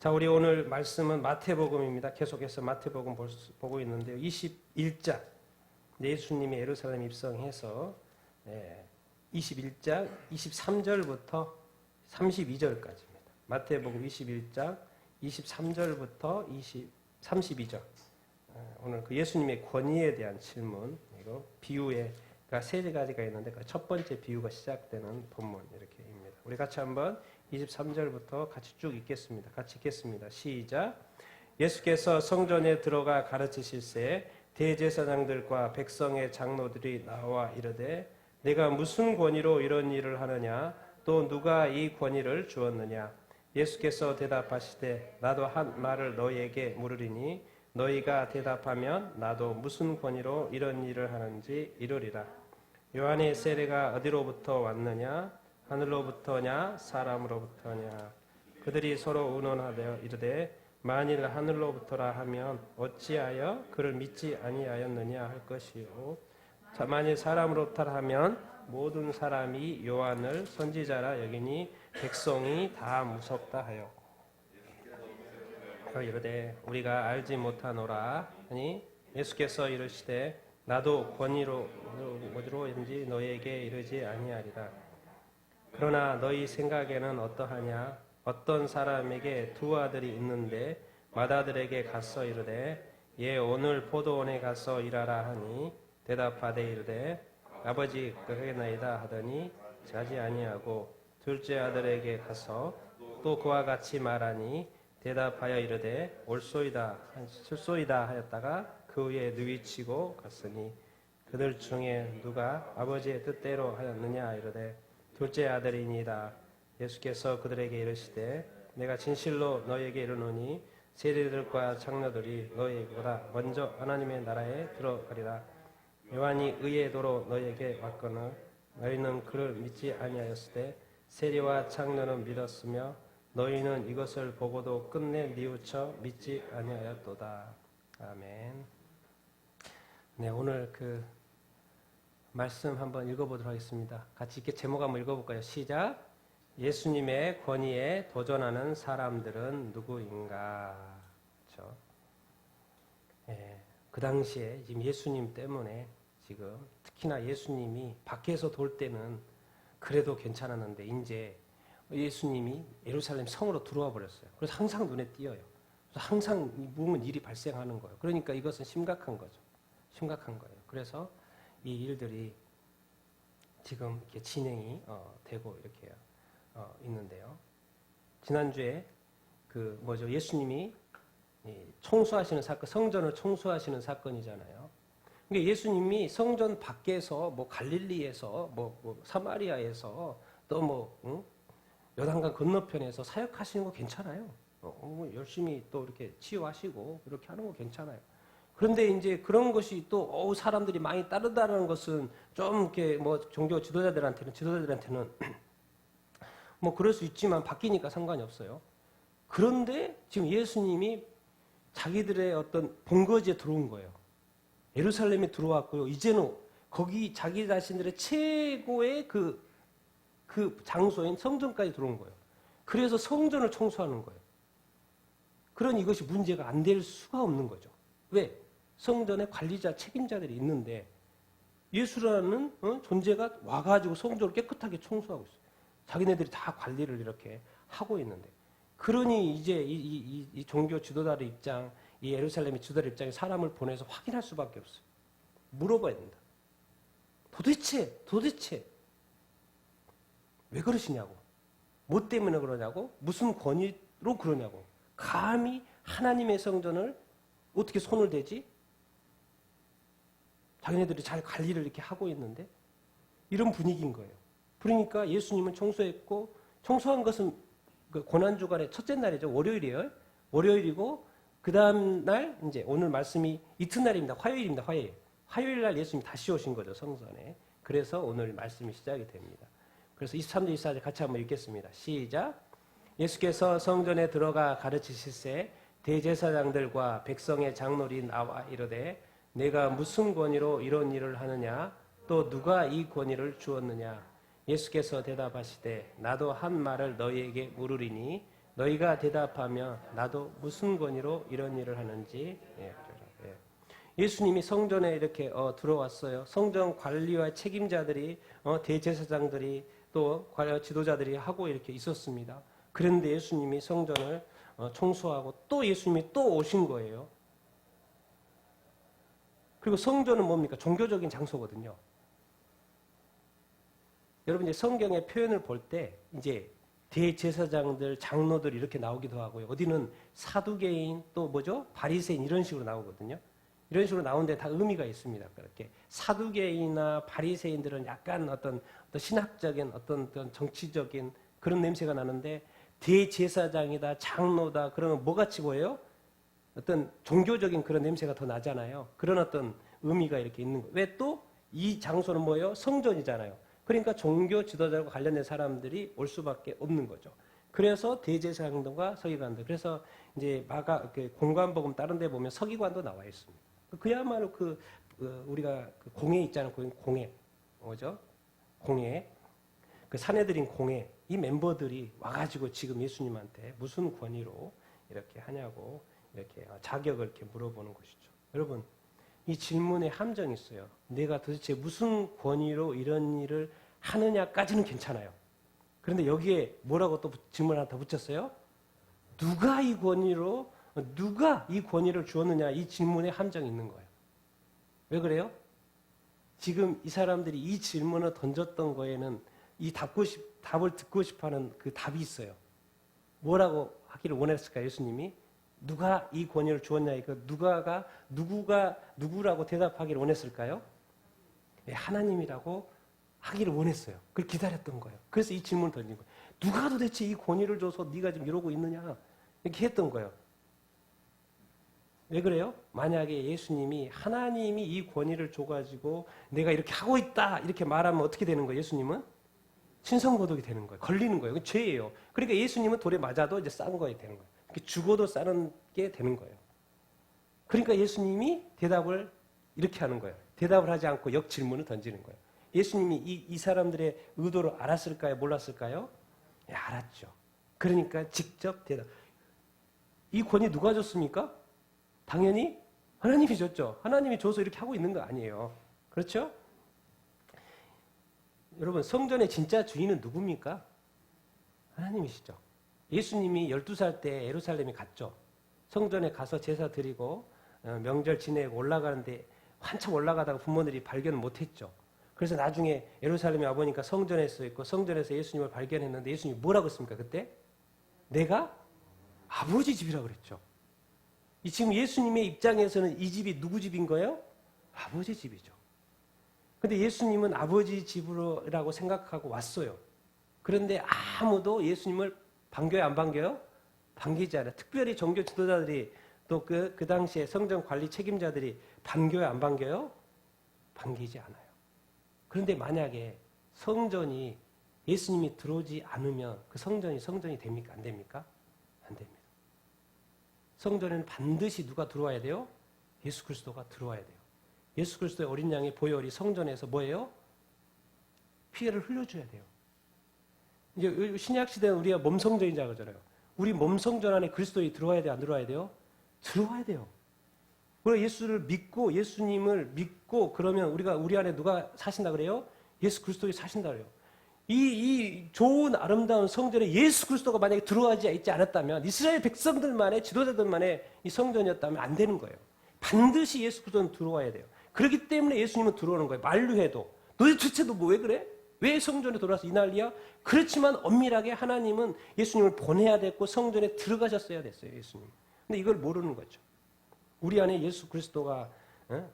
자, 우리 오늘 말씀은 마태복음입니다. 계속해서 마태복음 보고 있는데요. 21장 예수님이 예루살렘 입성해서 21장 23절부터 32절까지입니다. 마태복음 21장 23절부터 32절. 오늘 그 예수님의 권위에 대한 질문, 그리고 비유가 세 가지가 있는데 그 첫 번째 비유가 시작되는 본문 이렇게입니다. 우리 같이 한번 23절부터 같이 쭉 읽겠습니다. 같이 읽겠습니다. 시작. 예수께서 성전에 들어가 가르치실새 대제사장들과 백성의 장로들이 나와 이르되 내가 무슨 권위로 이런 일을 하느냐 또 누가 이 권위를 주었느냐. 예수께서 대답하시되 나도 한 말을 너희에게 물으리니 너희가 대답하면 나도 무슨 권위로 이런 일을 하는지 이르리라. 요한의 세례가 어디로부터 왔느냐 하늘로부터냐 사람으로부터냐. 그들이 서로 의논하되 이르되 만일 하늘로부터라 하면 어찌하여 그를 믿지 아니하였느냐 할 것이요 만일 사람으로부터라 하면 모든 사람이 요한을 선지자라 여기니 백성이 다 무섭다 하여 이르되 우리가 알지 못하노라 하니 예수께서 이르시되 나도 권위로 어디로인지 너희에게 이르지 아니하리라. 그러나 너희 생각에는 어떠하냐? 어떤 사람에게 두 아들이 있는데 맏아들에게 가서 이르되 얘 오늘 포도원에 가서 일하라 하니 대답하되 이르되 아버지 그러겠나이다 하더니 자지 아니하고 둘째 아들에게 가서 또 그와 같이 말하니 대답하여 이르되 옳소이다 실소이다 하였다가 그 위에 누이치고 갔으니 그들 중에 누가 아버지의 뜻대로 하였느냐 이르되 둘째 아들이니이다. 예수께서 그들에게 이르시되 내가 진실로 너희에게 이르노니 세리들과 장로들이 너희보다 먼저 하나님의 나라에 들어가리라. 요한이 의의 도로 너희에게 왔거늘 너희는 그를 믿지 아니하였으되 세리와 장로는 믿었으며 너희는 이것을 보고도 끝내 뉘우쳐 믿지 아니하였도다. 아멘. 네, 오늘 그 말씀 한번 읽어보도록 하겠습니다. 같이 이렇게 제목 한번 읽어볼까요? 시작. 예수님의 권위에 도전하는 사람들은 누구인가? 그렇죠? 그 당시에 지금 예수님 때문에 지금 특히나 예수님이 밖에서 돌 때는 그래도 괜찮았는데 이제 예수님이 예루살렘 성으로 들어와 버렸어요. 그래서 항상 눈에 띄어요. 그래서 항상 무슨 일이 발생하는 거예요. 그러니까 이것은 심각한 거죠. 심각한 거예요. 그래서 이 일들이 지금 이렇게 진행이 되고 이렇게 있는데요. 지난주에 예수님이 청소하시는 사건, 성전을 청소하시는 사건이잖아요. 그러니까 예수님이 성전 밖에서 갈릴리에서 사마리아에서 또 요단강 건너편에서 사역하시는 거 괜찮아요. 열심히 또 이렇게 치유하시고 이렇게 하는 거 괜찮아요. 그런데 이제 그런 것이 또 사람들이 많이 따른다는 것은 좀 이렇게 종교 지도자들한테는 그럴 수 있지만 바뀌니까 상관이 없어요. 그런데 지금 예수님이 자기들의 어떤 본거지에 들어온 거예요. 예루살렘에 들어왔고요. 이제는 거기 자기 자신들의 최고의 그 장소인 성전까지 들어온 거예요. 그래서 성전을 청소하는 거예요. 그러니 이것이 문제가 안 될 수가 없는 거죠. 왜? 성전에 관리자, 책임자들이 있는데 예수라는 존재가 와가지고 성전을 깨끗하게 청소하고 있어요. 자기네들이 다 관리를 이렇게 하고 있는데 그러니 이제 이 종교 지도자의 입장, 이 예루살렘의 지도자의 입장에 사람을 보내서 확인할 수밖에 없어요. 물어봐야 된다. 도대체 왜 그러시냐고. 뭐 때문에 그러냐고. 무슨 권위로 그러냐고. 감히 하나님의 성전을 어떻게 손을 대지? 자기네들이 잘 관리를 이렇게 하고 있는데 이런 분위기인 거예요. 그러니까 예수님은 청소했고 청소한 것은 그 고난주간의 첫째 날이죠. 월요일이에요. 월요일이고 그 다음 날 이제 오늘 말씀이 이튿날입니다. 화요일입니다. 화요일 날 예수님이 다시 오신 거죠. 성전에. 그래서 오늘 말씀이 시작이 됩니다. 그래서 23절 24절 같이 한번 읽겠습니다. 시작. 예수께서 성전에 들어가 가르치실새 대제사장들과 백성의 장로들이 나와 이르되 내가 무슨 권위로 이런 일을 하느냐 또 누가 이 권위를 주었느냐. 예수께서 대답하시되 나도 한 말을 너희에게 물으리니 너희가 대답하며 나도 무슨 권위로 이런 일을 하는지. 예, 예. 예수님이 성전에 이렇게 들어왔어요. 성전 관리와 책임자들이 대제사장들이 또 지도자들이 하고 이렇게 있었습니다. 그런데 예수님이 성전을 청소하고 또 예수님이 또 오신 거예요. 그리고 성전은 뭡니까? 종교적인 장소거든요. 여러분 이제 성경의 표현을 볼 때 이제 대제사장들, 장로들 이렇게 나오기도 하고요. 어디는 사두개인 또 뭐죠? 바리새인 이런 식으로 나오거든요. 이런 식으로 나오는데 다 의미가 있습니다. 그렇게 사두개인이나 바리새인들은 약간 어떤 신학적인 어떤 정치적인 그런 냄새가 나는데 대제사장이다, 장로다 그러면 뭐같이 보여요? 어떤 종교적인 그런 냄새가 더 나잖아요. 그런 어떤 의미가 이렇게 있는 거예요. 왜 또 이 장소는 뭐예요? 성전이잖아요. 그러니까 종교 지도자와 관련된 사람들이 올 수밖에 없는 거죠. 그래서 대제사장과 서기관들. 그래서 이제 공관복음 다른 데 보면 서기관도 나와 있습니다. 그야말로 우리가 공회 있잖아요. 공회. 뭐죠? 공회. 그 사내들인 공회. 이 멤버들이 와가지고 지금 예수님한테 무슨 권위로 이렇게 하냐고 이렇게 자격을 이렇게 물어보는 것이죠. 여러분, 이 질문에 함정이 있어요. 내가 도대체 무슨 권위로 이런 일을 하느냐까지는 괜찮아요. 그런데 여기에 뭐라고 또 질문 하나 더 붙였어요? 누가 이 권위를 주었느냐, 이 질문에 함정이 있는 거예요. 왜 그래요? 지금 이 사람들이 이 질문을 던졌던 거에는 답을 듣고 싶어 하는 그 답이 있어요. 뭐라고 하기를 원했을까요, 예수님이? 누가 이 권위를 주었냐, 누구라고 대답하기를 원했을까요? 네, 하나님이라고 하기를 원했어요. 그걸 기다렸던 거예요. 그래서 이 질문을 던진 거예요. 누가 도대체 이 권위를 줘서 네가 지금 이러고 있느냐? 이렇게 했던 거예요. 왜 그래요? 만약에 예수님이 하나님이 이 권위를 줘가지고 내가 이렇게 하고 있다 이렇게 말하면 어떻게 되는 거예요? 예수님은 신성고독이 되는 거예요. 걸리는 거예요. 그건 죄예요. 그러니까 예수님은 돌에 맞아도 이제 싼 거에 되는 거예요. 죽어도 싸는 게 되는 거예요. 그러니까 예수님이 대답을 이렇게 하는 거예요. 대답을 하지 않고 역질문을 던지는 거예요. 예수님이 이 사람들의 의도를 알았을까요? 몰랐을까요? 네, 알았죠. 그러니까 직접 대답. 이 권위 누가 줬습니까? 당연히 하나님이 줬죠. 하나님이 줘서 이렇게 하고 있는 거 아니에요. 그렇죠? 여러분, 성전의 진짜 주인은 누굽니까? 하나님이시죠. 예수님이 12살 때 예루살렘에 갔죠. 성전에 가서 제사 드리고 명절 지내고 올라가는데 한참 올라가다가 부모들이 발견을 못했죠. 그래서 나중에 예루살렘에 와보니까 성전에 서 있고 성전에서 예수님을 발견했는데 예수님이 뭐라고 했습니까? 그때? 내가 아버지 집이라고 그랬죠. 지금 예수님의 입장에서는 이 집이 누구 집인 거예요? 아버지 집이죠. 근데 예수님은 아버지 집으로라고 생각하고 왔어요. 그런데 아무도 예수님을 반겨요, 안 반겨요? 반기지 않아요. 특별히 종교 지도자들이 또 그 당시에 성전 관리 책임자들이 반겨요, 안 반겨요? 반기지 않아요. 그런데 만약에 성전이 예수님이 들어오지 않으면 그 성전이 됩니까? 안 됩니까? 안 됩니다. 성전에는 반드시 누가 들어와야 돼요? 예수 그리스도가 들어와야 돼요. 예수 그리스도의 어린 양의 보혈이 성전에서 뭐예요? 피해를 흘려줘야 돼요. 이제 신약 시대는 우리가 몸성전이라고 하잖아요. 우리 몸성전 안에 그리스도이 들어와야 돼요? 안 들어와야 돼요? 들어와야 돼요. 우리가 예수를 믿고 예수님을 믿고 그러면 우리 안에 누가 사신다 그래요? 예수 그리스도가 사신다 그래요. 이 좋은 아름다운 성전에 예수 그리스도가 만약에 들어가지 있지 않았다면 이스라엘 백성들만의 지도자들만의 이 성전이었다면 안 되는 거예요. 반드시 예수 그리스도는 들어와야 돼요. 그렇기 때문에 예수님은 들어오는 거예요. 만류해도. 너희 도대체 너 왜 그래? 왜 성전에 돌아와서 이 난리야? 그렇지만 엄밀하게 하나님은 예수님을 보내야 됐고 성전에 들어가셨어야 됐어요. 예수님. 근데 이걸 모르는 거죠. 우리 안에 예수 그리스도가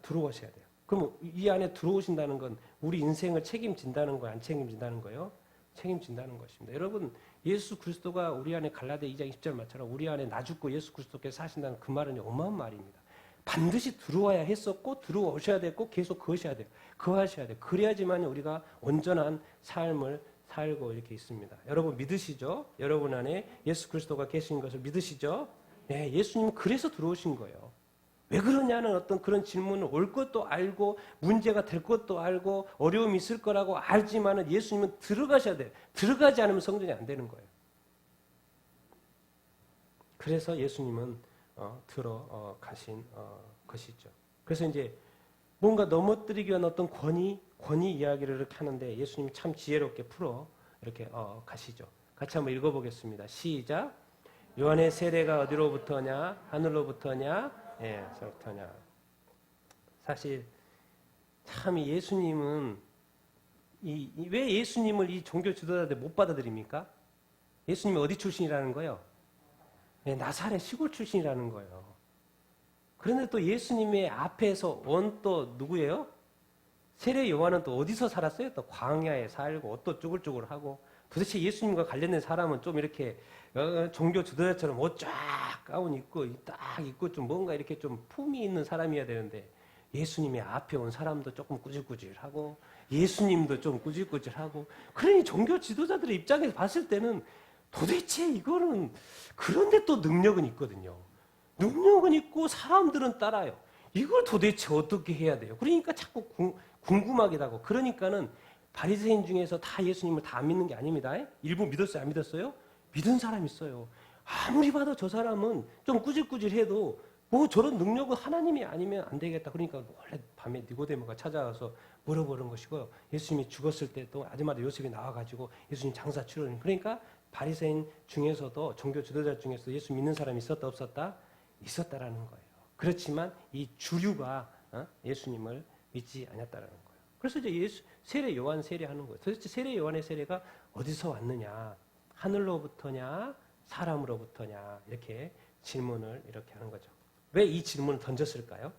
들어오셔야 돼요. 그럼 이 안에 들어오신다는 건 우리 인생을 책임진다는 거예요? 안 책임진다는 거예요? 책임진다는 것입니다. 여러분, 예수 그리스도가 우리 안에 갈라디아 2장 20절 말처럼 우리 안에 나 죽고 예수 그리스도께서 사신다는 그 말은 어마어마한 말입니다. 반드시 들어와야 했었고 들어오셔야 됐고 계속 거하셔야 돼요. 거하셔야 돼요. 그래야지만 우리가 온전한 삶을 살고 이렇게 있습니다. 여러분 믿으시죠? 여러분 안에 예수 그리스도가 계신 것을 믿으시죠? 네, 예수님은 그래서 들어오신 거예요. 왜 그러냐는 어떤 그런 질문을 올 것도 알고 문제가 될 것도 알고 어려움이 있을 거라고 알지만은 예수님은 들어가셔야 돼요. 들어가지 않으면 성전이 안 되는 거예요. 그래서 예수님은 들어가신 것이죠. 그래서 이제 뭔가 넘어뜨리기 위한 어떤 권위 이야기를 이렇게 하는데 예수님이 참 지혜롭게 풀어 이렇게 가시죠. 같이 한번 읽어보겠습니다. 시작. 요한의 세례가 어디로부터냐? 하늘로부터냐? 예, 저부터냐? 사실 참 예수님은 왜 예수님을 이 종교 지도자들 못 받아들입니까? 예수님이 어디 출신이라는 거예요? 네, 나사렛 시골 출신이라는 거예요. 그런데 또 예수님의 앞에서 온 또 누구예요? 세례 요한은 또 어디서 살았어요? 또 광야에 살고 또 쭈글쭈글하고 도대체 예수님과 관련된 사람은 좀 이렇게 종교 지도자처럼 옷 쫙 가운 입고 딱 입고 좀 뭔가 이렇게 좀 품이 있는 사람이어야 되는데 예수님의 앞에 온 사람도 조금 꾸질꾸질하고 예수님도 좀 꾸질꾸질하고 그러니 종교 지도자들의 입장에서 봤을 때는 도대체 이거는 그런데 또 능력은 있거든요. 능력은 있고 사람들은 따라요. 이걸 도대체 어떻게 해야 돼요? 그러니까 자꾸 궁금하기도 하고 그러니까는 바리새인 중에서 다 예수님을 다 안 믿는 게 아닙니다. 일부 믿었어요? 안 믿었어요? 믿은 사람 있어요. 아무리 봐도 저 사람은 좀 꾸질꾸질해도 뭐 저런 능력은 하나님이 아니면 안 되겠다. 그러니까 원래 밤에 니고데모가 찾아와서 물어보는 것이고요. 예수님이 죽었을 때도 아줌마도 요셉이 나와가지고 예수님 장사 치르는 그러니까 바리새인 중에서도 종교 지도자 중에서 예수 믿는 사람이 있었다 없었다? 있었다라는 거예요. 그렇지만 이 주류가 예수님을 믿지 않았다라는 거예요. 그래서 이제 세례 요한 세례하는 거예요. 도대체 세례 요한의 세례가 어디서 왔느냐? 하늘로부터냐? 사람으로부터냐? 이렇게 질문을 이렇게 하는 거죠. 왜 이 질문을 던졌을까요?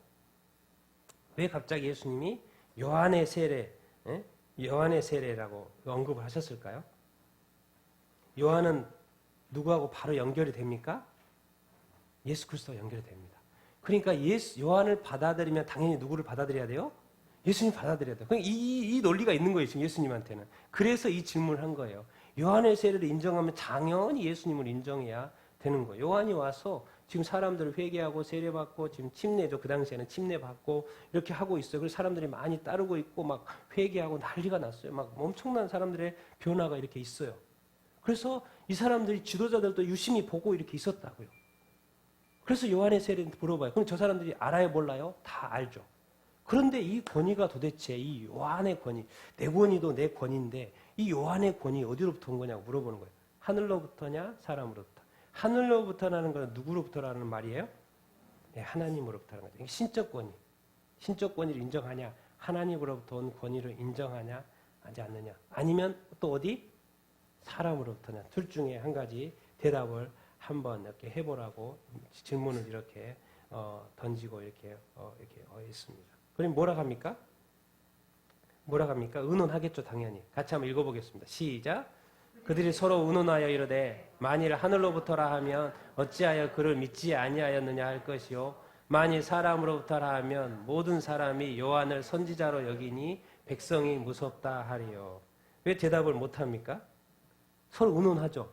왜 갑자기 예수님이 요한의 세례, 요한의 세례라고 언급을 하셨을까요? 요한은 누구하고 바로 연결이 됩니까? 예수 그리스도와 연결이 됩니다. 그러니까 요한을 받아들이면 당연히 누구를 받아들여야 돼요? 예수님 받아들여야 돼요. 이 논리가 있는 거예요, 지금 예수님한테는. 그래서 이 질문을 한 거예요. 요한의 세례를 인정하면 당연히 예수님을 인정해야 되는 거예요. 요한이 와서 지금 사람들을 회개하고 세례받고 지금 침례죠. 그 당시에는 침례받고 이렇게 하고 있어요. 그래서 사람들이 많이 따르고 있고 막 회개하고 난리가 났어요. 막 엄청난 사람들의 변화가 이렇게 있어요. 그래서 이 사람들이 지도자들도 유심히 보고 이렇게 있었다고요. 그래서 요한의 세례를 물어봐요. 그럼 저 사람들이 알아요, 몰라요? 다 알죠. 그런데 이 권위가 도대체 이 요한의 권위, 내 권위도 내 권위인데 이 요한의 권위 어디로부터 온 거냐고 물어보는 거예요. 하늘로부터냐, 사람으로부터. 하늘로부터라는 건 누구로부터라는 말이에요? 네, 하나님으로부터라는 거죠. 신적 권위. 신적 권위를 인정하냐, 하나님으로부터 온 권위를 인정하냐, 하지 않느냐. 아니면 또 어디? 사람으로부터냐. 둘 중에 한 가지 대답을 한번 이렇게 해보라고 질문을 이렇게 던지고 이렇게 있습니다. 그럼 뭐라 합니까? 뭐라 합니까? 의논하겠죠, 당연히. 같이 한번 읽어보겠습니다. 시작. 그들이 서로 의논하여 이르되 만일 하늘로부터라 하면 어찌하여 그를 믿지 아니하였느냐 할 것이요 만일 사람으로부터라 하면 모든 사람이 요한을 선지자로 여기니 백성이 무섭다 하리요. 왜 대답을 못합니까? 서로 의논하죠.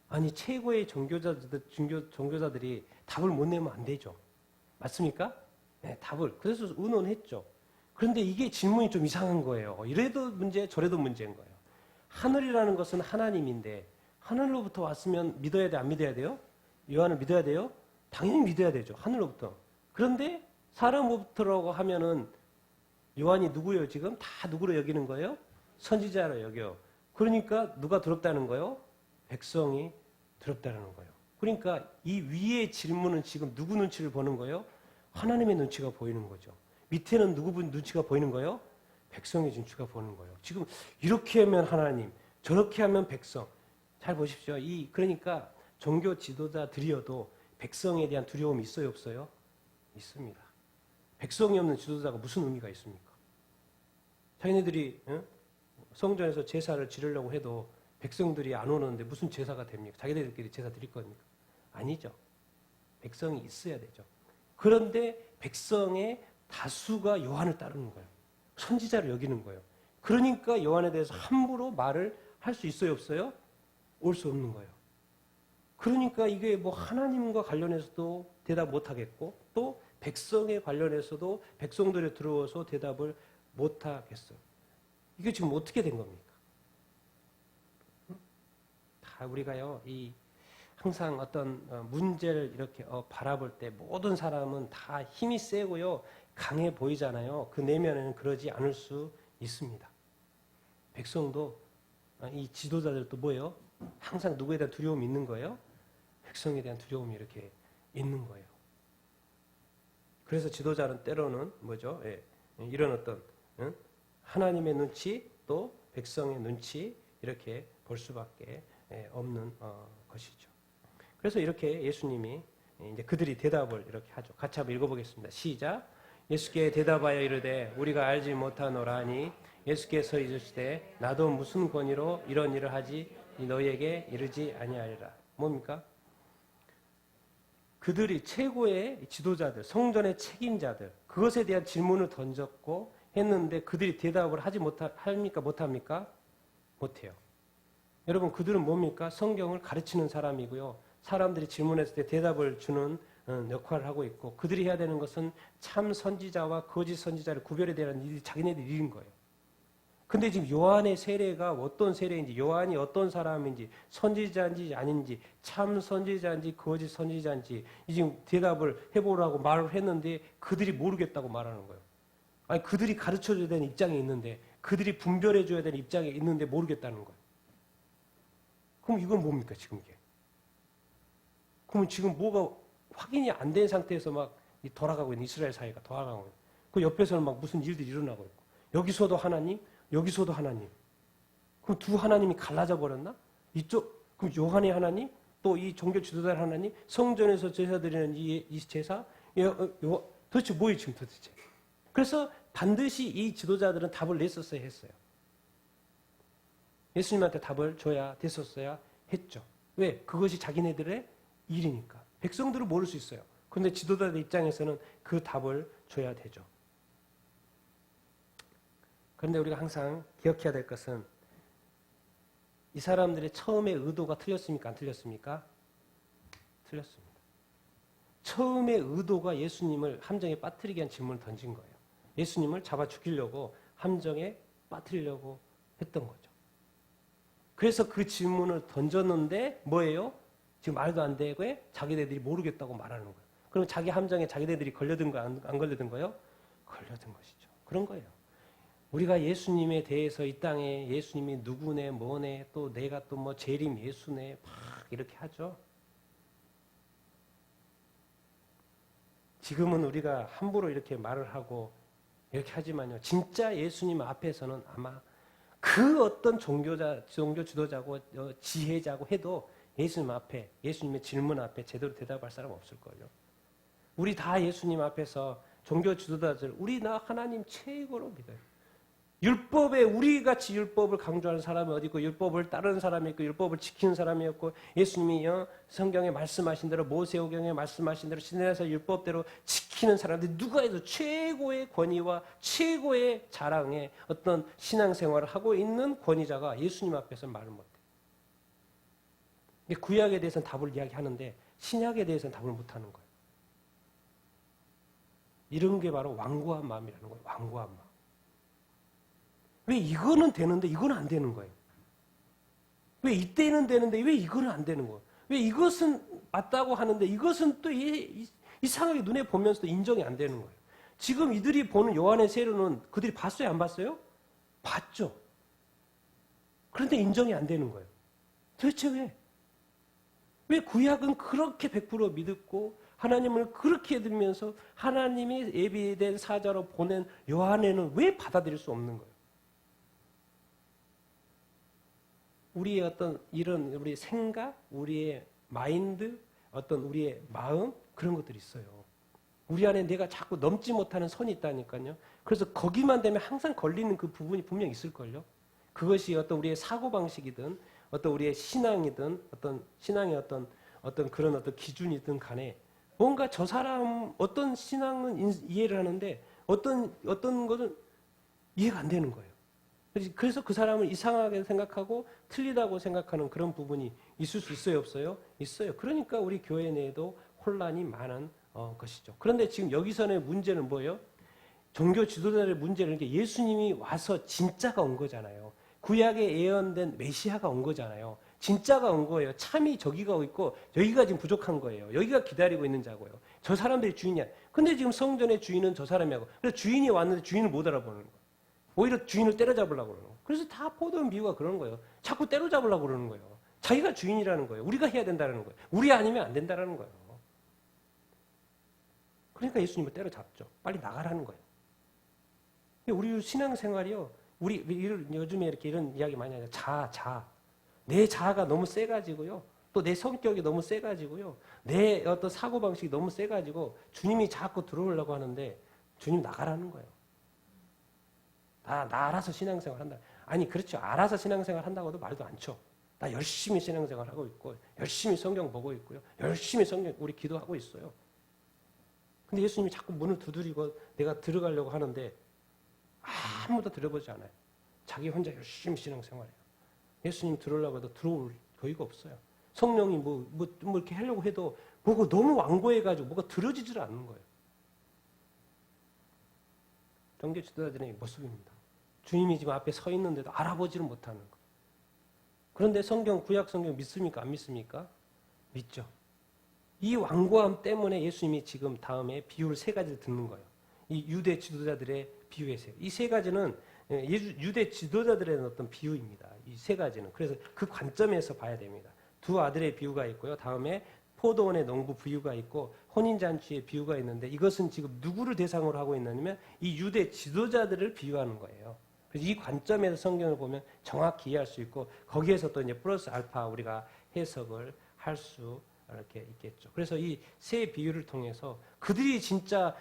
아니 최고의 종교자들이 답을 못 내면 안 되죠. 맞습니까? 네, 답을. 그래서 의논했죠. 그런데 이게 질문이 좀 이상한 거예요. 이래도 문제, 저래도 문제인 거예요. 하늘이라는 것은 하나님인데 하늘로부터 왔으면 믿어야 돼, 안 믿어야 돼요? 요한을 믿어야 돼요? 당연히 믿어야 되죠. 하늘로부터. 그런데 사람으로부터라고 하면은 요한이 누구예요? 지금 다 누구로 여기는 거예요? 선지자로 여겨. 그러니까 누가 두렵다는 거예요? 백성이 두렵다는 거예요. 그러니까 이 위의 질문은 지금 누구 눈치를 보는 거예요? 하나님의 눈치가 보이는 거죠. 밑에는 누구 눈치가 보이는 거예요? 백성의 눈치가 보는 거예요. 지금 이렇게 하면 하나님, 저렇게 하면 백성. 잘 보십시오. 그러니까 종교 지도자들이어도 백성에 대한 두려움이 있어요, 없어요? 있습니다. 백성이 없는 지도자가 무슨 의미가 있습니까? 자기네들이 성전에서 제사를 지르려고 해도 백성들이 안 오는데 무슨 제사가 됩니까? 자기네들끼리 제사 드릴 겁니까? 아니죠. 백성이 있어야 되죠. 그런데 백성의 다수가 요한을 따르는 거예요. 선지자를 여기는 거예요. 그러니까 요한에 대해서 함부로 말을 할 수 있어요, 없어요? 올 수 없는 거예요. 그러니까 이게 뭐 하나님과 관련해서도 대답 못 하겠고 또 백성에 관련해서도 백성들이 들어와서 대답을 못 하겠어요. 이게 지금 어떻게 된 겁니까? 다 우리가요, 항상 어떤 문제를 이렇게 바라볼 때 모든 사람은 다 힘이 세고요. 강해 보이잖아요. 그 내면에는 그러지 않을 수 있습니다. 백성도 이 지도자들도 뭐예요? 항상 누구에 대한 두려움이 있는 거예요? 백성에 대한 두려움이 이렇게 있는 거예요. 그래서 지도자는 때로는 뭐죠? 예, 이런 어떤 하나님의 눈치 또 백성의 눈치 이렇게 볼 수밖에 없는 것이죠. 그래서 이렇게 예수님이 이제 그들이 대답을 이렇게 하죠. 같이 한번 읽어보겠습니다. 시작. 예수께 대답하여 이르되 우리가 알지 못하노라 하니 예수께서 이르시되 나도 무슨 권위로 이런 일을 하지 너희에게 이르지 아니하리라. 뭡니까? 그들이 최고의 지도자들, 성전의 책임자들 그것에 대한 질문을 던졌고 했는데 그들이 대답을 하지 합니까? 못합니까? 못해요. 여러분 그들은 뭡니까? 성경을 가르치는 사람이고요. 사람들이 질문했을 때 대답을 주는 역할을 하고 있고 그들이 해야 되는 것은 참 선지자와 거짓 선지자를 구별해야 되는 일이 자기네들 일인 거예요. 근데 지금 요한의 세례가 어떤 세례인지 요한이 어떤 사람인지 선지자인지 아닌지 참 선지자인지 거짓 선지자인지 지금 대답을 해보라고 말을 했는데 그들이 모르겠다고 말하는 거예요. 아니 그들이 가르쳐줘야 되는 입장에 있는데 그들이 분별해줘야 되는 입장에 있는데 모르겠다는 거예요. 그럼 이건 뭡니까 지금 이게? 그러면 지금 뭐가 확인이 안 된 상태에서 막 돌아가고 있는 이스라엘 사회가 돌아가고 있는 그 옆에서는 막 무슨 일들이 일어나고 있고 여기서도 하나님 여기서도 하나님. 그럼 두 하나님이 갈라져 버렸나? 이쪽 그럼 요한의 하나님 또 이 종교 지도자 하나님 성전에서 제사 드리는 이 제사 도대체 뭐예요 지금 도대체? 그래서 반드시 이 지도자들은 답을 냈었어야 했어요. 예수님한테 답을 줘야 됐었어야 했죠. 왜? 그것이 자기네들의 일이니까. 백성들은 모를 수 있어요. 그런데 지도자들 입장에서는 그 답을 줘야 되죠. 그런데 우리가 항상 기억해야 될 것은 이 사람들의 처음의 의도가 틀렸습니까? 안 틀렸습니까? 틀렸습니다. 처음의 의도가 예수님을 함정에 빠뜨리게 한 질문을 던진 거예요. 예수님을 잡아 죽이려고 함정에 빠뜨리려고 했던 거죠. 그래서 그 질문을 던졌는데 뭐예요? 지금 말도 안 되고 자기네들이 모르겠다고 말하는 거예요. 그럼 자기 함정에 자기네들이 걸려든 거 안 걸려든 거예요? 걸려든 것이죠. 그런 거예요. 우리가 예수님에 대해서 이 땅에 예수님이 누구네 뭐네 또 내가 또 뭐 재림 예수네 막 이렇게 하죠. 지금은 우리가 함부로 이렇게 말을 하고 이렇게 하지만요. 진짜 예수님 앞에서는 아마 그 어떤 종교 지도자고 지혜자고 해도 예수님 앞에 예수님의 질문 앞에 제대로 대답할 사람 없을걸요. 우리 다 예수님 앞에서 종교 지도자들 우리 나 하나님 최고로 믿어요. 율법에 우리같이 율법을 강조하는 사람이 어디 있고 율법을 따르는 사람이 있고 율법을 지키는 사람이었고 예수님이 성경에 말씀하신 대로 모세오경에 말씀하신 대로 신에서 율법대로 지키는 사람들이 누가 해도 최고의 권위와 최고의 자랑의 어떤 신앙생활을 하고 있는 권위자가 예수님 앞에서 말을 못해요. 구약에 대해서는 답을 이야기하는데 신약에 대해서는 답을 못하는 거예요. 이런 게 바로 완고한 마음이라는 거예요. 완고한 마음. 왜 이거는 되는데 이건 안 되는 거예요? 왜 이때는 되는데 왜 이거는 안 되는 거예요? 왜 이것은 맞다고 하는데 이것은 또 이상하게 눈에 보면서도 인정이 안 되는 거예요? 지금 이들이 보는 요한의 세례는 그들이 봤어요? 안 봤어요? 봤죠. 그런데 인정이 안 되는 거예요. 도대체 왜? 왜 구약은 그렇게 100% 믿었고 하나님을 그렇게 믿으면서 하나님이 예비된 사자로 보낸 요한에는 왜 받아들일 수 없는 거예요? 우리의 어떤 이런 우리의 생각, 우리의 마인드, 어떤 우리의 마음 그런 것들이 있어요. 우리 안에 내가 자꾸 넘지 못하는 선이 있다니까요. 그래서 거기만 되면 항상 걸리는 그 부분이 분명 있을걸요. 그것이 어떤 우리의 사고방식이든 어떤 우리의 신앙이든 어떤 신앙의 어떤 그런 어떤 기준이든 간에 뭔가 저 사람 어떤 신앙은 이해를 하는데 어떤 것은 이해가 안 되는 거예요. 그래서 그 사람을 이상하게 생각하고 틀리다고 생각하는 그런 부분이 있을 수 있어요, 없어요? 있어요. 그러니까 우리 교회 내에도 혼란이 많은 것이죠. 그런데 지금 여기서의 문제는 뭐예요? 종교 지도자들의 문제는 예수님이 와서 진짜가 온 거잖아요. 구약에 예언된 메시아가 온 거잖아요. 진짜가 온 거예요. 참이 저기가 있고 여기가 지금 부족한 거예요. 여기가 기다리고 있는 자고요. 저 사람들이 주인이야. 근데 지금 성전의 주인은 저 사람이고, 그래서 주인이 왔는데 주인을 못 알아보는 거예요. 오히려 주인을 때려잡으려고 그러는 거예요. 그래서 다 포도원 비유가 그런 거예요. 자꾸 때려잡으려고 그러는 거예요. 자기가 주인이라는 거예요. 우리가 해야 된다는 거예요. 우리 아니면 안 된다는 거예요. 그러니까 예수님을 때려잡죠. 빨리 나가라는 거예요. 우리 신앙생활이요. 우리 요즘에 이렇게 이런 이야기 많이 하죠. 자아. 내 자아가 너무 세가지고요. 또 내 성격이 너무 세가지고요. 내 어떤 사고방식이 너무 세가지고 주님이 자꾸 들어오려고 하는데 주님 나가라는 거예요. 나 알아서 신앙생활 한다. 아니, 그렇죠. 알아서 신앙생활 한다고도 말도 안 쳐. 나 열심히 신앙생활 하고 있고, 열심히 성경 보고 있고요. 열심히 성경, 우리 기도하고 있어요. 근데 예수님이 자꾸 문을 두드리고 내가 들어가려고 하는데 아무도 들어보지 않아요. 자기 혼자 열심히 신앙생활해요. 예수님 들어오려고 해도 들어올 거의가 없어요. 성령이 뭐 이렇게 하려고 해도 뭐가 너무 완고해가지고 뭐가 들어지질 않는 거예요. 종교 지도자들의 모습입니다. 주님이 지금 앞에 서 있는데도 알아보지를 못하는 거예요. 그런데 구약 성경 믿습니까? 안 믿습니까? 믿죠. 이 완고함 때문에 예수님이 지금 다음에 비유를 세 가지를 듣는 거예요. 이 유대 지도자들의 비유에서요. 이 세 가지는 유대 지도자들의 어떤 비유입니다. 이 세 가지는. 그래서 그 관점에서 봐야 됩니다. 두 아들의 비유가 있고요. 다음에 포도원의 농부 비유가 있고 혼인잔치의 비유가 있는데 이것은 지금 누구를 대상으로 하고 있느냐면 이 유대 지도자들을 비유하는 거예요. 그래서 이 관점에서 성경을 보면 정확히 이해할 수 있고 거기에서 또 이제 플러스 알파 우리가 해석을 할 수 이렇게 있겠죠. 그래서 이 세 비유를 통해서 그들이 진짜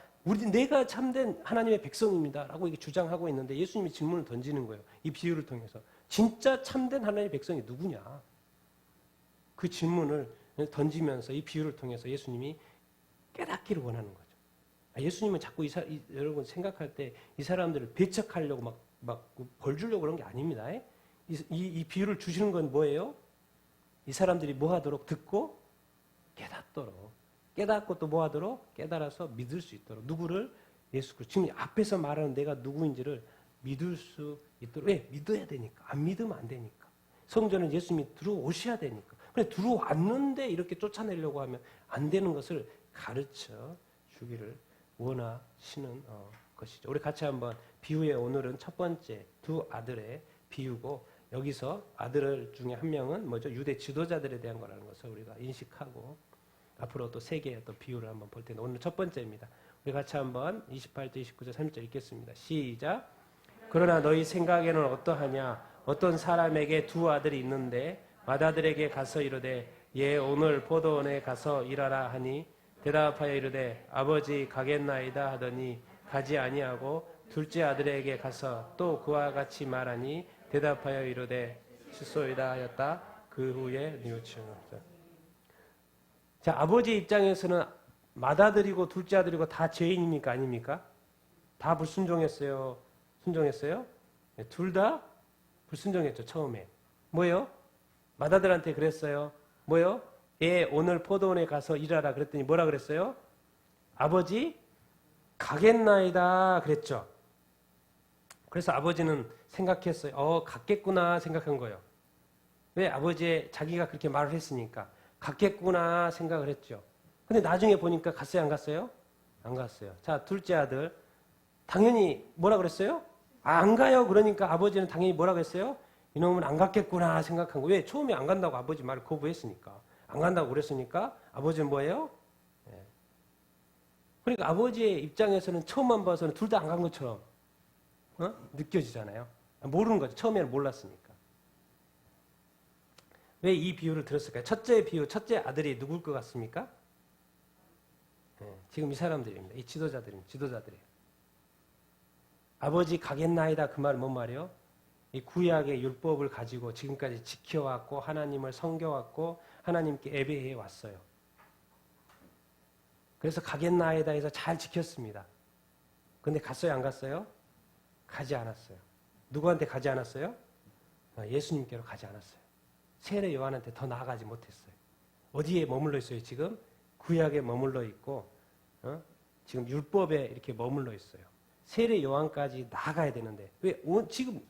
내가 참된 하나님의 백성입니다라고 이게 주장하고 있는데 예수님이 질문을 던지는 거예요. 이 비유를 통해서 진짜 참된 하나님의 백성이 누구냐? 그 질문을 던지면서 이 비유를 통해서 예수님이 깨닫기를 원하는 거죠. 예수님은 자꾸 여러분 생각할 때 이 사람들을 배척하려고 막 벌 주려고 그런 게 아닙니다. 이 비유를 주시는 건 뭐예요? 이 사람들이 뭐 하도록 듣고 깨닫도록. 깨닫고 또 뭐 하도록? 깨달아서 믿을 수 있도록. 누구를? 예수 그리스도. 지금 앞에서 말하는 내가 누구인지를 믿을 수 있도록. 왜? 믿어야 되니까. 안 믿으면 안 되니까. 성전은 예수님이 들어오셔야 되니까. 근데 들어왔는데 이렇게 쫓아내려고 하면 안 되는 것을 가르쳐 주기를 원하시는 것이죠. 우리 같이 한번 비유의 오늘은 첫 번째 두 아들의 비유고 여기서 아들 중에 한 명은 뭐죠? 유대 지도자들에 대한 거라는 것을 우리가 인식하고 앞으로 또 세 개의 또 비유를 한번 볼 텐데 오늘 첫 번째입니다. 우리 같이 한번 28절, 29절, 30절 읽겠습니다. 시작. 그러나 너희 생각에는 어떠하냐? 어떤 사람에게 두 아들이 있는데 맏아들에게 가서 이르되 얘 오늘 포도원에 가서 일하라 하니 대답하여 이르되 아버지 가겠나이다 하더니 가지 아니하고 둘째 아들에게 가서 또 그와 같이 말하니 대답하여 이르되 실소이다 하였다. 그 후에 뉘우치는. 자, 아버지 입장에서는 맏아들이고 둘째 아들이고 다 죄인입니까? 아닙니까? 다 불순종했어요? 순종했어요? 네, 둘 다 불순종했죠, 처음에. 뭐예요? 맏아들한테 그랬어요. 뭐예요? 얘 오늘 포도원에 가서 일하라 그랬더니 뭐라 그랬어요? 아버지 가겠나이다 그랬죠. 그래서 아버지는 생각했어요. 갔겠구나 생각한 거예요. 왜? 자기가 그렇게 말을 했으니까. 갔겠구나 생각을 했죠. 근데 나중에 보니까 갔어요, 안 갔어요? 안 갔어요. 자, 둘째 아들. 당연히 뭐라 그랬어요? 안 가요. 그러니까 아버지는 당연히 뭐라 그랬어요? 이놈은 안 갔겠구나 생각한 거예요. 왜? 처음에 안 간다고 아버지 말을 거부했으니까. 안 간다고 그랬으니까 아버지는 뭐예요? 네. 그러니까 아버지의 입장에서는 처음만 봐서는 둘 다 안 간 것처럼 느껴지잖아요. 모르는 거죠. 처음에는 몰랐으니까. 왜 이 비유를 들었을까요? 첫째 비유, 첫째 아들이 누굴 것 같습니까? 네, 지금 이 사람들입니다. 이 지도자들이에요. 아버지 가겠나이다 그 말은 뭔 말이에요? 이 구약의 율법을 가지고 지금까지 지켜왔고 하나님을 섬겨왔고 하나님께 예배해 왔어요. 그래서 가겠나이다 해서 잘 지켰습니다. 근데 갔어요, 안 갔어요? 가지 않았어요. 누구한테 가지 않았어요? 예수님께로 가지 않았어요. 세례 요한한테 더 나아가지 못했어요. 어디에 머물러 있어요, 지금? 구약에 머물러 있고, 지금 율법에 이렇게 머물러 있어요. 세례 요한까지 나아가야 되는데, 왜? 지금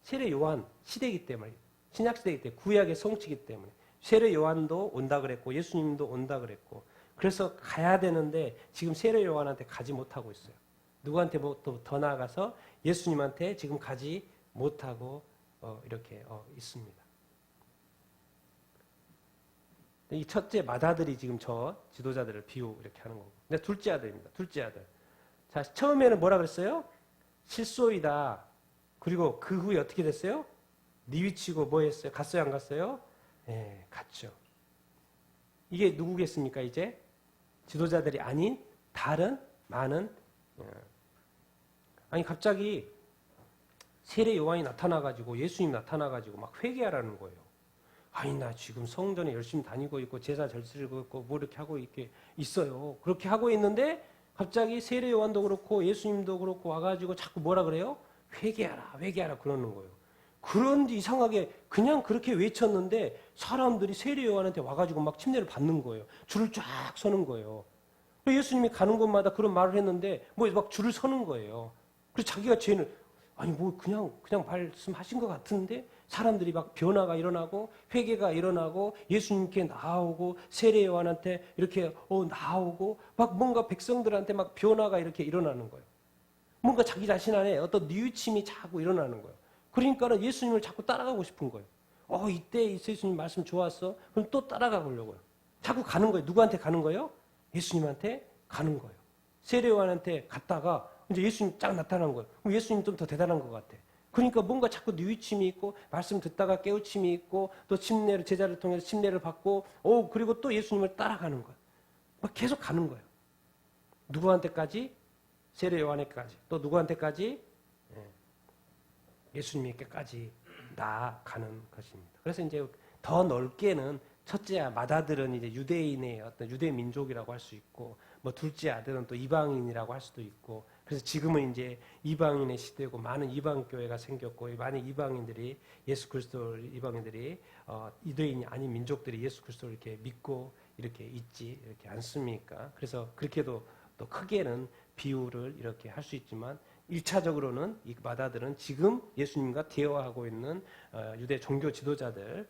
세례 요한 시대이기 때문에 신약시대 때 구약의 성취기 때문에. 세례 요한도 온다 그랬고 예수님도 온다 그랬고 그래서 가야 되는데 지금 세례 요한한테 가지 못하고 있어요. 누구한테 뭐 또 더 나아가서 예수님한테 지금 가지 못하고 이렇게 있습니다. 이 첫째 맏아들이 지금 저 지도자들을 비유 이렇게 하는 거고. 근데 둘째 아들입니다. 둘째 아들. 자, 처음에는 뭐라 그랬어요? 실소이다. 그리고 그 후에 어떻게 됐어요? 뉘우치고 뭐 했어요? 갔어요, 안 갔어요? 네, 갔죠. 이게 누구겠습니까, 이제? 지도자들이 아닌 다른 많은 아니 갑자기 세례 요한이 나타나가지고 예수님 나타나가지고 막 회개하라는 거예요. 아니 나 지금 성전에 열심히 다니고 있고 제사 잘 지르고 있고 뭐 이렇게 하고 이렇게 있어요. 그렇게 하고 있는데 갑자기 세례 요한도 그렇고 예수님도 그렇고 와가지고 자꾸 뭐라 그래요? 회개하라 회개하라 그러는 거예요. 그런데 이상하게 그냥 그렇게 외쳤는데 사람들이 세례 요한한테 와가지고 막 침례를 받는 거예요. 줄을 쫙 서는 거예요. 예수님이 가는 곳마다 그런 말을 했는데 뭐 막 줄을 서는 거예요. 그래서 자기가 죄는 아니 뭐 그냥 말씀하신 것 같은데 사람들이 막 변화가 일어나고 회개가 일어나고 예수님께 나오고 세례 요한한테 이렇게 나오고 막 뭔가 백성들한테 막 변화가 이렇게 일어나는 거예요. 뭔가 자기 자신 안에 어떤 뉘우침이 자꾸 일어나는 거예요. 그러니까는 예수님을 자꾸 따라가고 싶은 거예요. 이때 예수님 말씀 좋았어? 그럼 또 따라가 보려고요. 자꾸 가는 거예요. 누구한테 가는 거예요? 예수님한테 가는 거예요. 세례 요한한테 갔다가 이제 예수님 쫙 나타난 거예요. 그럼 예수님 좀 더 대단한 것 같아. 그러니까 뭔가 자꾸 뉘우침이 있고 말씀 듣다가 깨우침이 있고 또 침례를 제자를 통해서 침례를 받고 그리고 또 예수님을 따라가는 거예요. 막 계속 가는 거예요. 누구한테까지? 세례 요한에게까지. 또 누구한테까지? 예수님에게까지 나아가는 것입니다. 그래서 이제 더 넓게는 첫째 맏아들은 이제 유대인의 어떤 유대 민족이라고 할 수 있고 뭐 둘째 아들은 또 이방인이라고 할 수도 있고 그래서 지금은 이제 이방인의 시대고 많은 이방 교회가 생겼고 많은 이방인들이 예수 그리스도 이방인들이 유대인이 아닌 민족들이 예수 그리스도를 이렇게 믿고 이렇게 있지 이렇게 않습니까? 그래서 그렇게도 또 크게는 비유를 이렇게 할 수 있지만 1차적으로는 이 맏아들은 지금 예수님과 대화하고 있는 유대 종교 지도자들,